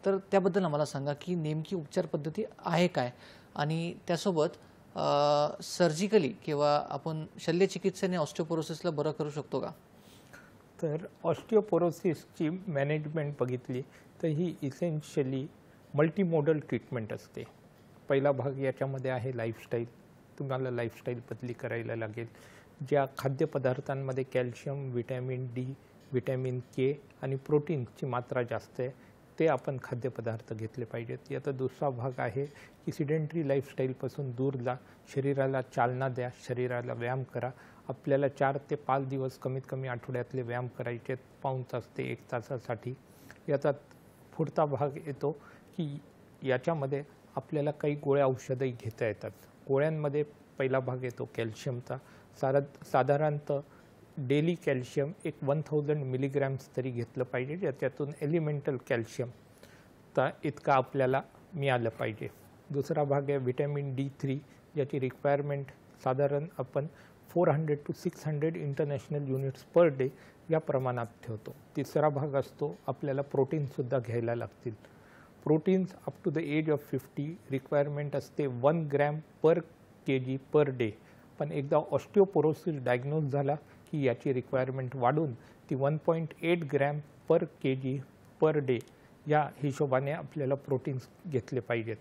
तर त्याबद्दल आम्हाला सांगा की नेमकी उपचार पद्धती आहे काय आणि त्यासोबत सर्जिकली किंवा आपण शल्यचिकित्सेने ऑस्टिओपोरोसिसला बरं करू शकतो का?
तर ऑस्टिओपोरोसिसची मॅनेजमेंट बघितली तर ही इसेन्शियली मल्टीमोडल ट्रीटमेंट असते. पहिला भाग याच्यामध्ये आहे लाईफस्टाईल. तुम्हाला लाईफस्टाईल बदली करायला लागेल. ज्या खाद्यपदार्थांमध्ये calcium, vitamin D, vitamin K आणि प्रोटीनची मात्रा जास्त आहे ते आपण खाद्यपदार्थ घेतले पाहिजेत. याचा दुसरा भाग आहे की सिडेंटरी लाईफस्टाईलपासून दूर जा, शरीराला चालना द्या, शरीराला व्यायाम करा. आपल्याला 4 ते 5 दिवस कमीत कमी आठवड्यातले व्यायाम करायचे, पाऊण तास ते 1 तासासाठी. याचा पुढचा भाग येतो की याच्यामध्ये आपल्याला काही गोळ्या औषधंही घेता येतात. गोळ्यांमध्ये पहिला भाग येतो कॅल्शियमचा. साधारणतः डेली कॅल्शियम एक 1000 मिलीग्रॅम्स तरी घेतलं पाहिजे, ज्याच्यातून एलिमेंटल कॅल्शियम तर इतका आपल्याला मिळालं पाहिजे. दुसरा भाग आहे व्हिटॅमिन D3 ज्याची रिक्वायरमेंट साधारण आपण 400 to 600 international units per day या प्रमाणात ठेवतो. तिसरा भाग असतो आपल्याला प्रोटीनसुद्धा घ्यायला लागतील. Proteins up to the age of 50 requirement असते 1 gram per kg per day. पण एकदा ऑस्टिओपोरोसिस डायग्नोज झाला की याची रिक्वायरमेंट वाढून ती 1.8 gram per kg per day या हिशोबाने आपल्याला प्रोटीन्स घेतले पाहिजेत.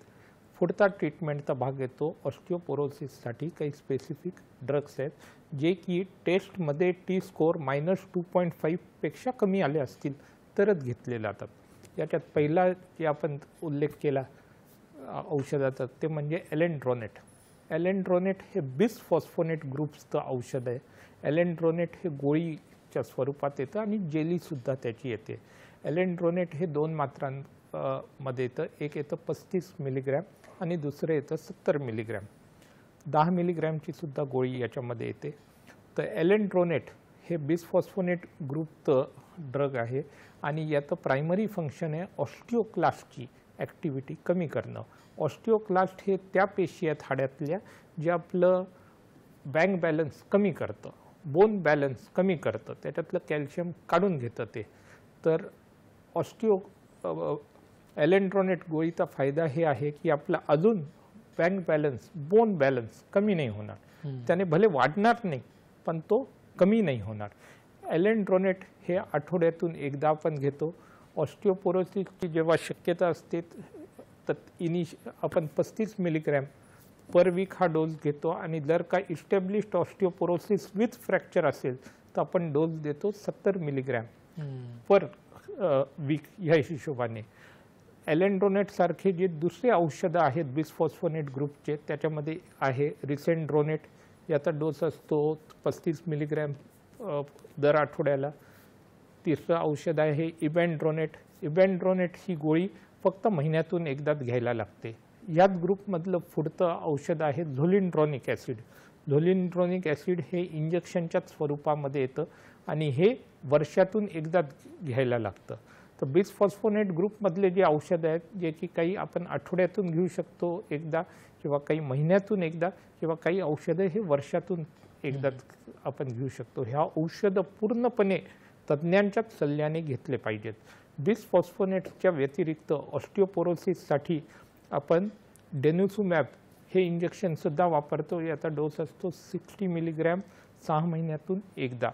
पुढचा ट्रीटमेंटचा भाग येतो ऑस्टिओपोरोसिससाठी काही स्पेसिफिक ड्रग्स आहेत जे की टेस्टमध्ये टी स्कोअर -2.5 पेक्षा कमी आले असतील तरच घेतले जातात. याच्यात पहिला जे आपण उल्लेख केला औषधाचा ते म्हणजे ॲलेंड्रोनेट. ॲलेंड्रोनेट हे बिसफॉस्फोनेट ग्रुप्सचं औषध आहे. ॲलेंड्रोनेट हे गोळीच्या स्वरूपात येतं आणि जेलीसुद्धा त्याची येते. ॲलेंड्रोनेट हे 2 मात्रांमध्ये येतं. एक येतं 35 मिलीग्रॅम आणि दुसरं येतं 70 मिलीग्रॅम. 10 मिलीग्रॅमची सुद्धा गोळी याच्यामध्ये येते. तर ॲलेंड्रोनेट हे बिसफॉस्फोनेट ग्रुपचं ड्रग आहे आणि याचं प्रायमरी फंक्शन आहे ऑस्टिओक्लास्टची ॲक्टिव्हिटी कमी करणं. ऑस्टिओक्लास्ट हे त्या पेशी आहेत हाड्यातल्या जे आपलं बँक बॅलन्स कमी करतं, बोन बॅलन्स कमी करतं, त्याच्यातलं कॅल्शियम काढून घेतं ते. तर ॲलेंड्रोनेट गोळीचा फायदा हे आहे की आपला अजून बँक बॅलन्स, बोन बॅलन्स कमी नाही होणार. त्याने भले वाढणार नाही पण तो कमी नाही होणार. ॲलेंड्रोनेट हे आठवड्यातून एकदा आपण घेतो. ऑस्टिओपोरोसिसची जेव्हा शक्यता असते तर आपण 35 मिलीग्रॅम पर वीक हा डोस घेतो आणि जर का इस्टॅब्लिश्ड ऑस्टिओपोरोसिस विथ फ्रॅक्चर असेल तर आपण डोस देतो 70 मिलीग्रॅम पर वीक ह्या हिशोबाने. ॲलेंड्रोनेटसारखे जे दुसरे औषधं आहेत बिसफॉस्फोनेट ग्रुपचे त्याच्यामध्ये आहे रिसेंड्रोनेट. याचा डोस असतो 35 मिलीग्रॅम दर आठवड्याला. तिसरं औषध आहे इबॅन्ड्रोनेट. इबॅन्ड्रोनेट ही गोळी फक्त महिन्यातून एकदाच घ्यायला लागते. याच ग्रुपमधलं पुढचं औषध आहे झोलिंड्रॉनिक ॲसिड. झोलिंड्रॉनिक ॲसिड हे इंजेक्शनच्याच स्वरूपामध्ये येतं आणि हे वर्षातून एकदाच घ्यायला लागतं. तर बिसफॉस्फोनेट ग्रुपमधले जे औषधं आहेत, जे की काही आपण आठवड्यातून घेऊ शकतो एकदा, किंवा काही महिन्यातून एकदा, किंवा काही औषधं हे वर्षातून एकदाच आपण घेऊ शकतो. ह्या औषधं पूर्णपणे तज्ज्ञांच्याच सल्ल्याने घेतले पाहिजेत. बिसफॉस्फोनेटच्या व्यतिरिक्त ऑस्टिओपोरोसिससाठी आपण डेन्युसुमॅब हे इंजेक्शनसुद्धा वापरतो. याचा डोस असतो 60 मिलीग्रॅम 6 महिन्यातून एकदा.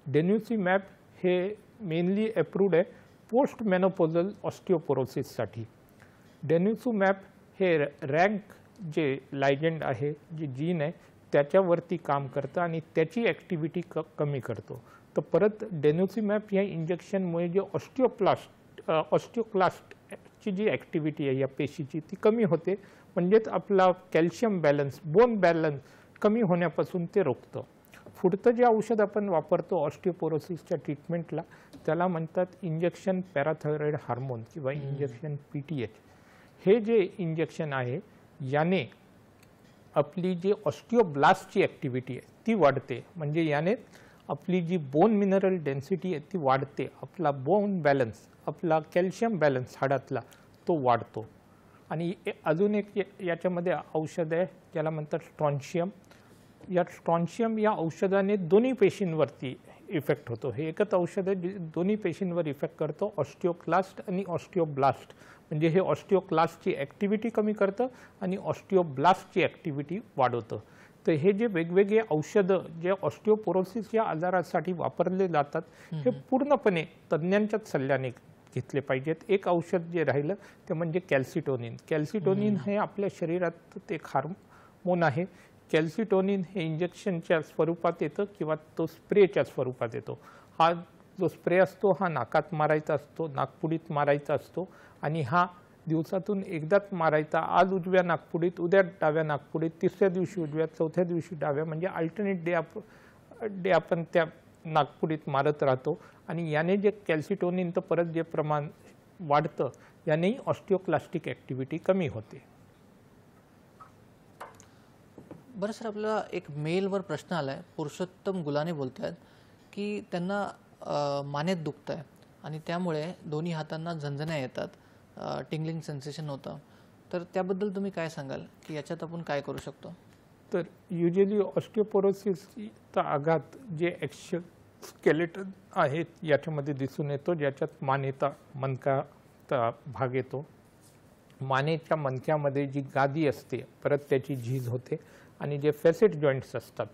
डेन्युसुमॅब हे मेनली अप्रूव्ड आहे पोस्ट मेनोपॉझल ऑस्टिओपोरोसिससाठी. डेन्युसुमॅब हे रँक जे लायगंड आहे, जे जीन आहे, त्याच्यावरती काम करतं आणि त्याची ॲक्टिव्हिटी कमी करतो. तर परत डेन्युसुमॅब या इंजेक्शनमुळे जे ऑस्टिओक्लास्टची जी ॲक्टिव्हिटी आहे या पेशीची, ती कमी होते. म्हणजेच आपला कॅल्शियम बॅलन्स, बोन बॅलन्स कमी होण्यापासून ते रोखतं. पुढचं जे औषध आपण वापरतो ऑस्टिओपोरोसिसच्या ट्रीटमेंटला, त्याला म्हणतात इंजेक्शन पॅराथायरॉइड हार्मोन किंवा इंजेक्शन PTH. हे जे इंजेक्शन आहे याने आपली जी ऑस्टिओब्लास्टची ॲक्टिव्हिटी आहे ती वाढते. म्हणजे याने आपली जी बोन मिनरल डेन्सिटी आहे ती वाढते. आपला बोन बॅलन्स, आपला कॅल्शियम बॅलन्स हाडातला तो वाढतो. आणि अजून एक याच्यामध्ये औषध आहे ज्याला म्हणतात स्ट्रॉन्शियम. या स्ट्रॉन्शियम या औषधाने दोन्ही पेशींवरती इफेक्ट होतो. हे एकच औषध आहे जे दोन्ही पेशींवर इफेक्ट करतो, ऑस्टिओक्लास्ट आणि ऑस्टिओब्लास्ट. म्हणजे हे ऑस्टिओक्लास्टची ॲक्टिव्हिटी कमी करतं आणि ऑस्टिओब्लास्टची ॲक्टिव्हिटी वाढवतं. तर हे जे वेगवेगळे औषधं जे ऑस्टिओपोरोसिस या आजारासाठी वापरले जातात, हे पूर्णपणे तज्ज्ञांच्याच सल्ल्याने घेतले पाहिजेत. एक औषध जे राहिलं ते म्हणजे कॅल्सिटोनिन. कॅल्सिटोनिन हे आपल्या शरीरात एक हार्मोन आहे. कॅल्सिटोनिन हे इंजेक्शनच्या स्वरूपात येतं किंवा तो स्प्रेच्या स्वरूपात येतो. हा जो स्प्रे असतो हा नाकात मारायचा असतो, नाकपुडीत मारायचा असतो आणि हा दिवसातून एकदाच मारायचा. आज उजव्या नाकपुडीत, उद्या डाव्या नाकपुडीत, तिसऱ्या दिवशी उजव्या, चौथ्या दिवशी डाव्या, म्हणजे अल्टरनेट डे आपण त्या नाकपुडीत मारत राहतो. आणि याने जे कॅल्सिटोनिनचं परत जे प्रमाण वाढतं, यानेही ऑस्टिओक्लास्टिक ॲक्टिव्हिटी कमी होते.
बरं सर, आपल्याला एक मेलवर प्रश्न आला आहे. पुरुषोत्तम गुलाने बोलत आहेत की त्यांना मानेत दुखत आहे आणि त्यामुळे दोन्ही हातांना झणझण्या येतात, टिंगलिंग सेन्सेशन होतं. तर त्याबद्दल तुम्ही काय सांगाल की याच्यात आपण काय करू शकतो?
तर युजली ऑस्टिओपोरोसिसचा आघात जे स्केलेटन आहेत याच्यामध्ये दिसून येतो, ज्याच्यात मानेचा मणकाचा भाग येतो. मानेच्या मणक्यामध्ये जी गादी असते परत त्याची झीज होते आणि जे फेसेट जॉईंट्स असतात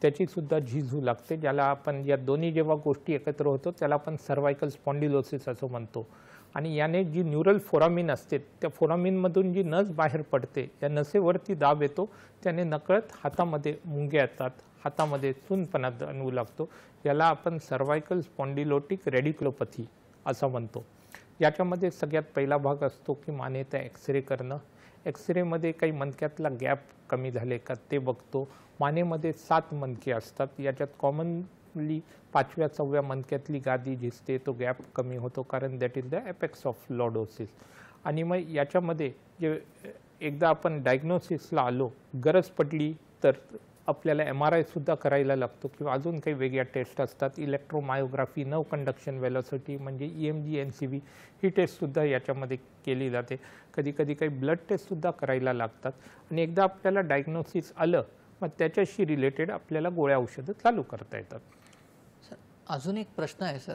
त्याची सुद्धा झीज होऊ लागते. ज्याला आपण या दोन्ही जेव्हा गोष्टी एकत्र होतो त्याला आपण सर्वायकल स्पॉन्डिलोसिस असं म्हणतो. आणि याने जी न्यूरल फोरामिन असते त्या फोरामिनमधून जी नस बाहेर पडते, या नसेवरती दाब येतो, त्याने नकळत हातामध्ये मुंग्या येतात, हातामध्ये चुनपणा जाणवू लागतो. याला आपण सर्वायकल स्पॉन्डिलोटिक रेडिक्युलोपॅथी असं म्हणतो. याच्यामध्ये सगळ्यात पहिला भाग असतो की मानेचा एक्सरे करणं. एक्सरेमध्ये काही मणक्यातला गॅप कमी झाले का ते बघतो. मानेमध्ये 7 मणके असतात. याच्यात कॉमनली 5व्या 6व्या मणक्यातली गादी झिजते, तो गॅप कमी होतो, कारण that is the apex of lordosis. आणि मग याच्यामध्ये जे एकदा आपण डायग्नोसिसला आलो, गरज पडली तर आपल्याला MRI सुद्धा करायला लागतो किंवा अजून काही वेगळ्या टेस्ट असतात. इलेक्ट्रोमायोग्राफी, नर्व कंडक्शन वेलोसिटी म्हणजे EMG NCV ही टेस्टसुद्धा याच्यामध्ये केली जाते. कधी कधी काही ब्लड टेस्टसुद्धा करायला लागतात. आणि एकदा आपल्याला डायग्नोसिस आलं मग त्याच्याशी रिलेटेड आपल्याला गोळ्या औषधं चालू करता येतात.
सर, अजून एक प्रश्न आहे सर.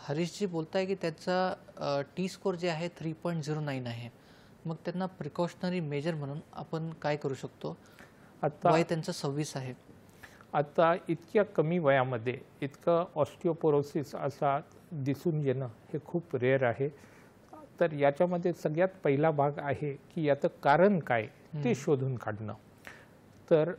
हरीशजी बोलताय की त्याचा T स्कोर जे आहे 3.09 आहे. मग त्यांना प्रिकॉशनरी मेजर म्हणून आपण काय करू शकतो?
आता
वय त्यांचं 26 आहे.
आता इतक्या कमी वयामध्ये इतकं ऑस्टिओपोरोसिस असा दिसून येणं हे खूप रेअर आहे. तर याच्यामध्ये सगळ्यात पहिला भाग आहे की याचं कारण काय ते शोधून काढणं. तर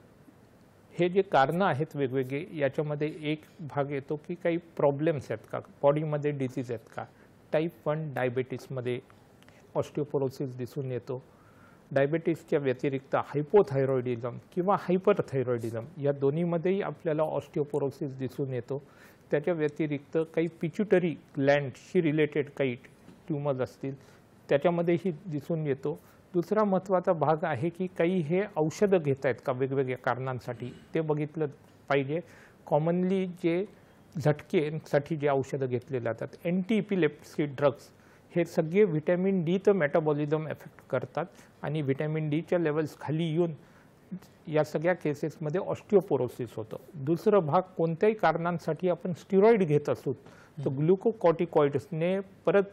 हे जे कारणं आहेत वेगवेगळे, याच्यामध्ये एक भाग येतो की काही प्रॉब्लेम्स आहेत का, बॉडीमध्ये डिसीज आहेत का. टाईप 1 डायबेटीसमध्ये ऑस्टिओपोरोसिस दिसून येतो. डायबेटीसच्या व्यतिरिक्त हायपोथायरॉइडिझम किंवा हायपरथायरॉइडिझम या दोन्हीमध्येही आपल्याला ऑस्टिओपोरोसिस दिसून येतो. त्याच्या व्यतिरिक्त काही पिच्युटरी ग्लँडशी रिलेटेड काही ट्यूमर्स असतील त्याच्यामध्येही दिसून येतो. दुसरा महत्त्वाचा भाग आहे की काही हे औषधं घेत आहेत का वेगवेगळ्या कारणांसाठी, ते बघितलं पाहिजे. कॉमनली जे झटकेसाठी जे औषधं घेतले जातात, अँटी इपिलेप्सी ड्रग्स, हे सगळे व्हिटॅमिन डीचं मेटाबॉलिझम एफेक्ट करतात आणि व्हिटॅमिन डीच्या लेवल्स खाली येऊन या सगळ्या केसेसमध्ये ऑस्टिओपोरोसिस होतं. दुसरं भाग, कोणत्याही कारणांसाठी आपण स्टिरॉइड घेत असू तर ग्लुकोकॉर्टिकॉइड्सने परत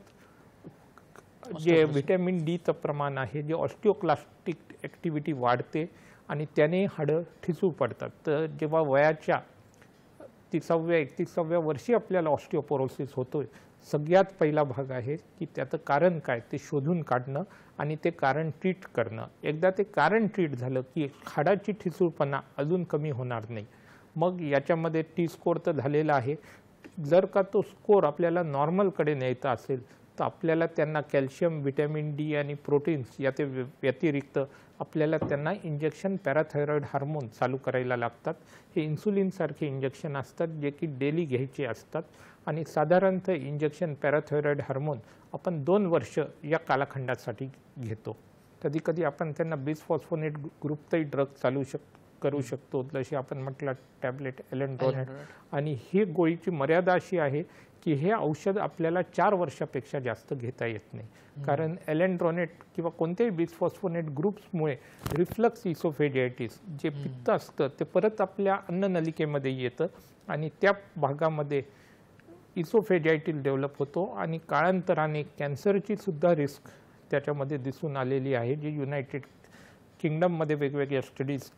जे व्हिटॅमिन डीचं प्रमाण आहे, जे ऑस्टिओक्लास्टिक ॲक्टिव्हिटी वाढते आणि त्याने हाडं ठिसूळ पडतात. तर जेव्हा वयाच्या 30व्या-31व्या वर्षी आपल्याला ऑस्टिओपोरोसिस होतोय, सगळ्यात पहिला भाग आहे की त्याचं कारण काय ते शोधून काढणं आणि ते कारण ट्रीट करणं. एकदा ते कारण ट्रीट झालं की हाडाची ठिसूळपणा अजून कमी होणार नाही. मग याच्यामध्ये टी स्कोर तर झालेला आहे. जर का तो स्कोर आपल्याला नॉर्मलकडे न्यायचा असेल तर आपल्याला त्यांना कॅल्शियम, व्हिटॅमिन डी आणि प्रोटीन्स या व्यतिरिक्त आपल्याला त्यांना इंजेक्शन पॅराथायरॉइड हार्मोन चालू करायला लागतात. हे इन्सुलिनसारखे इंजेक्शन असतात जे की डेली घ्यायचे असतात आणि साधारणतः इंजेक्शन पॅराथायरॉइड हार्मोन आपण 2 वर्ष या कालखंडासाठी घेतो. कधी कधी आपण त्यांना बिसफॉस्फोनेट ग्रुपचाही ड्रग करू शकतो, जसे आपण म्हटलं टॅबलेट एलेंड्रोनेट. आणि ही गोळीची मर्यादा अशी आहे की हे औषध आपल्याला 4 वर्षापेक्षा जास्त घेता येत नाही, कारण एलेंड्रोनेट किंवा कोणत्याही बिसफॉस्फोनेट ग्रुप्समुळे रिफ्लक्स इसोफेजियाटिस जे पित्त असतं ते परत आपल्या अन्ननलिकेमध्ये येतं आणि त्या भागामध्ये इसोफेजायटिस डेव्हलप होतो आणि काळांतराने कॅन्सरची सुद्धा रिस्क त्याच्यामध्ये दिसून आलेली आहे, जे युनायटेड किंगडममध्ये वेगवेगळ्या स्टडीज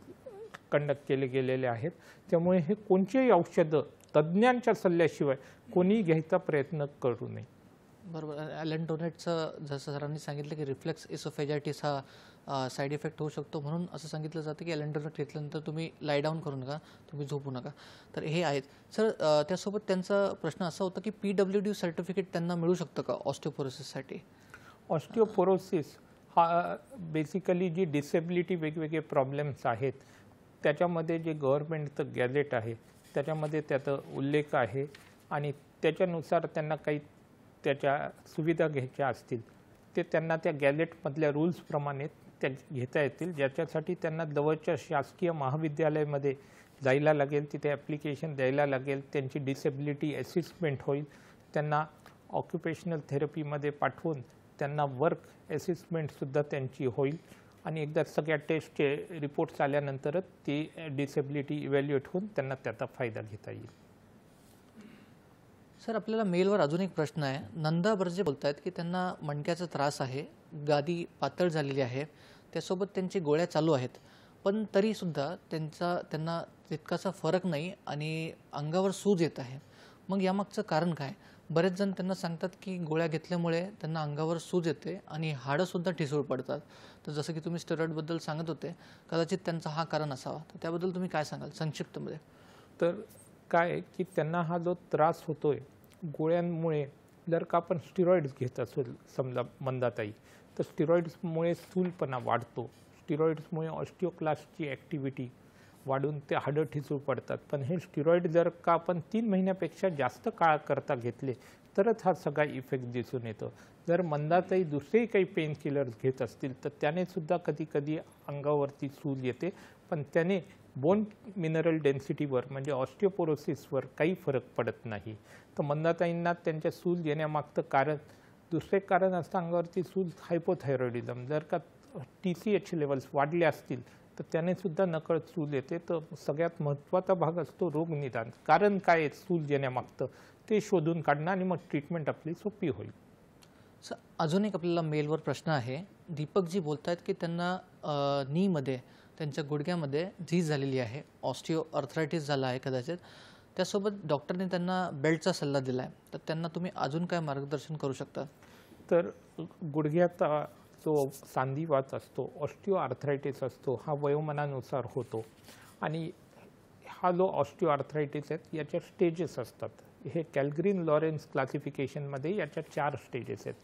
कंडक्ट केले गेलेले आहेत. त्यामुळे हे कोणतेही औषधं तज्ज्ञांच्या सल्ल्याशिवाय कोणी घ्यायचा प्रयत्न करू नये.
बरोबर. एलेंड्रोनेटचं जसं सरांनी सांगितलं की रिफ्लेक्स इसोफेजायटिस हा साईड इफेक्ट होऊ शकतो, म्हणून असं सांगितलं जातं की एलेंड्रोनेट घेतल्यानंतर तुम्ही लाय डाऊन करू नका, तुम्ही झोपू नका. तर हे आहेत सर. त्यासोबत त्यांचा प्रश्न असा होता की PWD सर्टिफिकेट त्यांना मिळू शकतं का ऑस्टिओपोरोसिससाठी?
ऑस्टिओपोरोसिस हा बेसिकली जी डिसेबिलिटी वेगवेगळे प्रॉब्लेम्स आहेत त्याच्यामध्ये जे गव्हर्नमेंटचं गॅजेट आहे त्याच्यामध्ये त्याचा उल्लेख आहे आणि त्याच्यानुसार त्यांना काही त्याच्या सुविधा घ्यायच्या असतील ते त्यांना त्या गॅजेटमधल्या रूल्सप्रमाणे त्या घेता येतील, ज्याच्यासाठी त्यांना जवळच्या शासकीय महाविद्यालयामध्ये जायला लागेल, तिथे ॲप्लिकेशन द्यायला लागेल, त्यांची डिसेबिलिटी असेसमेंट होईल, त्यांना ऑक्युपेशनल थेरपीमध्ये पाठवून त्यांना वर्क असेसमेंटसुद्धा त्यांची होईल आणि एकदा सगळ्या टेस्टचे रिपोर्ट्स आल्यानंतरच ती डिसेबिलिटी इव्हॅल्युएट होऊन त्यांना त्याचा फायदा घेता येईल.
सर, आपल्याला मेलवर अजून एक प्रश्न आहे. नंदा बर्जे बोलत आहेत की त्यांना मणक्याचा त्रास आहे, गादी पातळ झालेली आहे, त्यासोबत त्यांची गोळ्या चालू आहेत, पण तरीसुद्धा त्यांना तितकासा फरक नाही आणि अंगावर सूज येत आहे. मग यामागचं कारण काय? बरेच जण त्यांना सांगतात की गोळ्या घेतल्यामुळे त्यांना अंगावर सूज येते आणि हाडंसुद्धा ठिसूळ पडतात. तर जसं की तुम्ही स्टेरॉइडबद्दल सांगत होते, कदाचित त्यांचा हा कारण असावा. तर त्याबद्दल तुम्ही काय सांगाल संक्षिप्तमध्ये?
तर काय की त्यांना हा जो त्रास होतोय गोळ्यांमुळे, जर का आपण स्टिरॉइड्स घेत असेल समजा मंदाताई, तर स्टिरॉइड्समुळे स्थूलपणा वाढतो. स्टिरॉइड्समुळे ऑस्टिओक्लास्टची ॲक्टिव्हिटी वाढून ते हाडं ठिसूळ पडतात. पण हे स्टिरॉइड जर का आपण 3 महिन्यापेक्षा जास्त काळाकरता घेतले तरच हा सगळा इफेक्ट दिसून येतो. जर मंदाताई दुसरेही काही पेन किलर्स घेत असतील तर त्याने सुद्धा कधी कधी अंगावरती सूज येते, पण त्याने बोन मिनरल डेन्सिटीवर म्हणजे ऑस्टिओपोरोसिसवर काही फरक पडत नाही. तर मंदाताईंना त्यांच्या सूज येण्यामागचं कारण, दुसरे कारण असतं अंगावरती सूज, हायपोथायरॉइडिझम. जर का TCH लेवल्स वाढले असतील तर त्याने सुद्धा नकळत सूज येते. तर सगळ्यात महत्त्वाचा भाग असतो रोग निदान. कारण काय आहे सूज येण्यामागचं ते शोधून काढणं आणि मग ट्रीटमेंट आपली सोपी होईल.
सर, अजून एक आपल्याला मेलवर प्रश्न आहे. दीपकजी बोलत आहेत की त्यांना नीमध्ये, त्यांच्या गुडघ्यामध्ये झीज झालेली आहे, ऑस्टिओ अर्थरायटिस झाला आहे कदाचित. त्यासोबत डॉक्टरने त्यांना बेल्टचा सल्ला दिला आहे. तर त्यांना तुम्ही अजून काय मार्गदर्शन करू शकता?
तर गुडघ्याचा जो सांधिवात असतो, ऑस्टिओ आर्थरायटिस असतो, हा वयोमानानुसार होतो आणि हा जो ऑस्टिओ आर्थरायटिस आहे याच्या स्टेजेस असतात. हे कॅल्ग्रीन लॉरेन्स क्लासिफिकेशनमध्ये याच्या 4 स्टेजेस आहेत.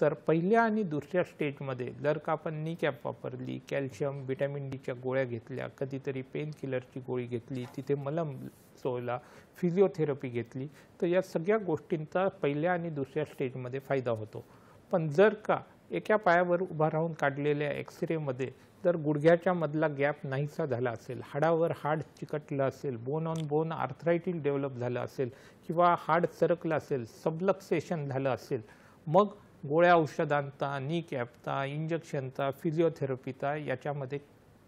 तर पहिल्या आणि दुसऱ्या स्टेजमध्ये जर का आपण नी कॅप वापरली, कॅल्शियम, व्हिटॅमिन डीच्या गोळ्या घेतल्या, कधीतरी पेन किलरची गोळी घेतली, तिथे मलम चोळला, फिजिओथेरपी घेतली, तर या सगळ्या गोष्टींचा पहिल्या आणि दुसऱ्या स्टेजमध्ये फायदा होतो. पण जर का एका पायावर उभा राहून काढलेल्या एक्सरेमध्ये जर गुडघ्याच्या मधला गॅप नाहीसा झाला असेल, हाडावर हाड चिकटलं असेल, bone on bone arthritis develop झालं असेल किंवा हाड सरकलं असेल, सबलक्सेशन झालं असेल, मग गोळ्या औषधांचा, नी कॅपचा, इंजेक्शनचा, फिजिओथेरपीचा याच्यामध्ये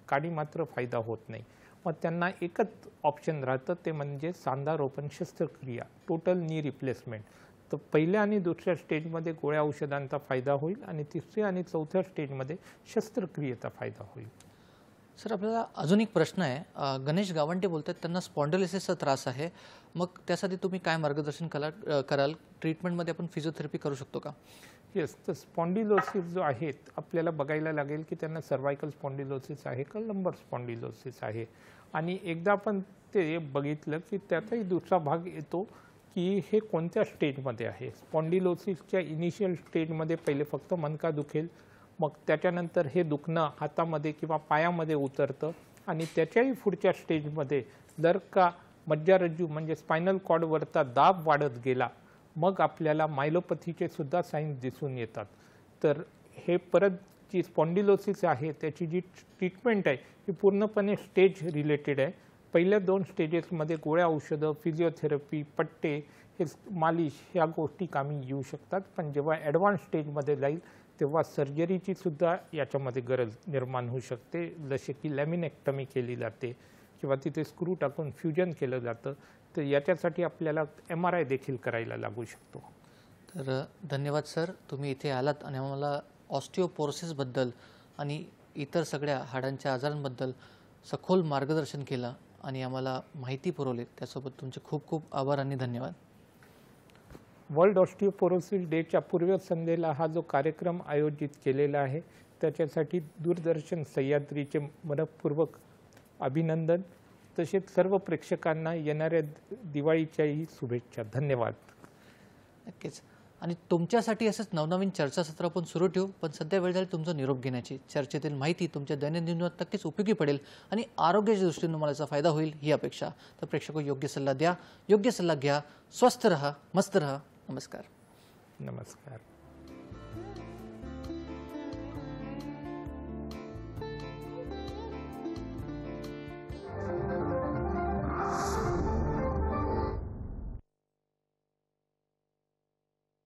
काही मात्र फायदा होत नाही. मग त्यांना एकच ऑप्शन राहतं, ते म्हणजे सांधारोपण शस्त्रक्रिया, टोटल नी रिप्लेसमेंट. तर पहिल्या आणि दुसऱ्या स्टेजमध्ये गोळ्या औषधांचा फायदा होईल आणि तिसऱ्या आणि चौथ्या स्टेजमध्ये शस्त्रक्रियेचा फायदा होईल.
सर, आपल्याला अजून एक प्रश्न आहे. गणेश गावंटे बोलतात, त्यांना स्पॉन्डिलोसिसचा त्रास आहे. मग त्यासाठी तुम्ही काय मार्गदर्शन कराल? ट्रीटमेंटमध्ये आपण फिजिओथेरपी करू शकतो का?
येस, तर स्पॉन्डिलोसिस जो आहे आपल्याला बघायला लागेल की त्यांना सर्वायकल स्पॉन्डिलोसिस आहे का लंबर स्पॉन्डिलोसिस आहे. आणि एकदा आपण ते बघितलं की त्याचाही दुसरा भाग येतो की हे कोणत्या स्टेजमध्ये आहे. स्पॉन्डिलोसिसच्या इनिशियल स्टेजमध्ये पहिले फक्त मणका दुखेल, मग त्याच्यानंतर हे दुखणं हातामध्ये किंवा पायामध्ये उतरतं आणि त्याच्याही पुढच्या स्टेजमध्ये जर का मज्जारज्जू म्हणजे स्पायनल कॉर्डवरचा दाब वाढत गेला, मग आपल्याला मायलोपॅथीचे सुद्धा साईन्स दिसून येतात. तर हे परत जी स्पॉन्डिलोसिस आहे त्याची जी ट्रीटमेंट आहे ही पूर्णपणे स्टेज रिलेटेड आहे. पहिल्या 2 स्टेजेसमध्ये गोळ्या औषधं, फिजिओथेरपी, पट्टे, हे मालिश ह्या गोष्टी कामी येऊ शकतात. पण जेव्हा ॲडव्हान्स स्टेजमध्ये जाईल तेव्हा सर्जरीची सुद्धा याच्यामध्ये गरज निर्माण होऊ शकते. जसे की लॅमिनेक्टमी केली जाते किंवा तिथे स्क्रू टाकून फ्युजन केलं जातं. तर याच्यासाठी आपल्याला MRI देखील करायला लागू शकतो.
तर धन्यवाद सर, तुम्ही इथे आलात आणि आम्हाला ऑस्टिओपोरोसिसबद्दल आणि इतर सगळ्या हाडांच्या आजारांबद्दल सखोल मार्गदर्शन केलं आणि आम्हाला माहिती पुरवली. त्यासोबत तुमचे खूप खूप आभार आणि धन्यवाद.
वर्ल्ड ऑस्टिओपोरोसिस डेच्या पूर्वसंध्येला हा जो कार्यक्रम आयोजित केलेला आहे त्याच्यासाठी दूरदर्शन सह्याद्रीचे मनपूर्वक अभिनंदन. तसेच सर्व प्रेक्षकांना येणाऱ्या दिवाळीच्याही शुभेच्छा. धन्यवाद.
नक्कीच. आणि तुमच्यासाठी असंच नवनवीन चर्चासत्र आपण सुरू ठेवू. पण सध्या वेळ झाली तुमचा निरोप घेण्याची. चर्चेतील माहिती तुमच्या दैनंदिन जीवनात नक्कीच उपयोगी पडेल आणि आरोग्याच्या दृष्टीने तुम्हाला याचा फायदा होईल ही अपेक्षा. तर प्रेक्षक योग्य सल्ला द्या, योग्य सल्ला घ्या, स्वस्थ रहा, मस्त रहा. नमस्कार.
नमस्कार.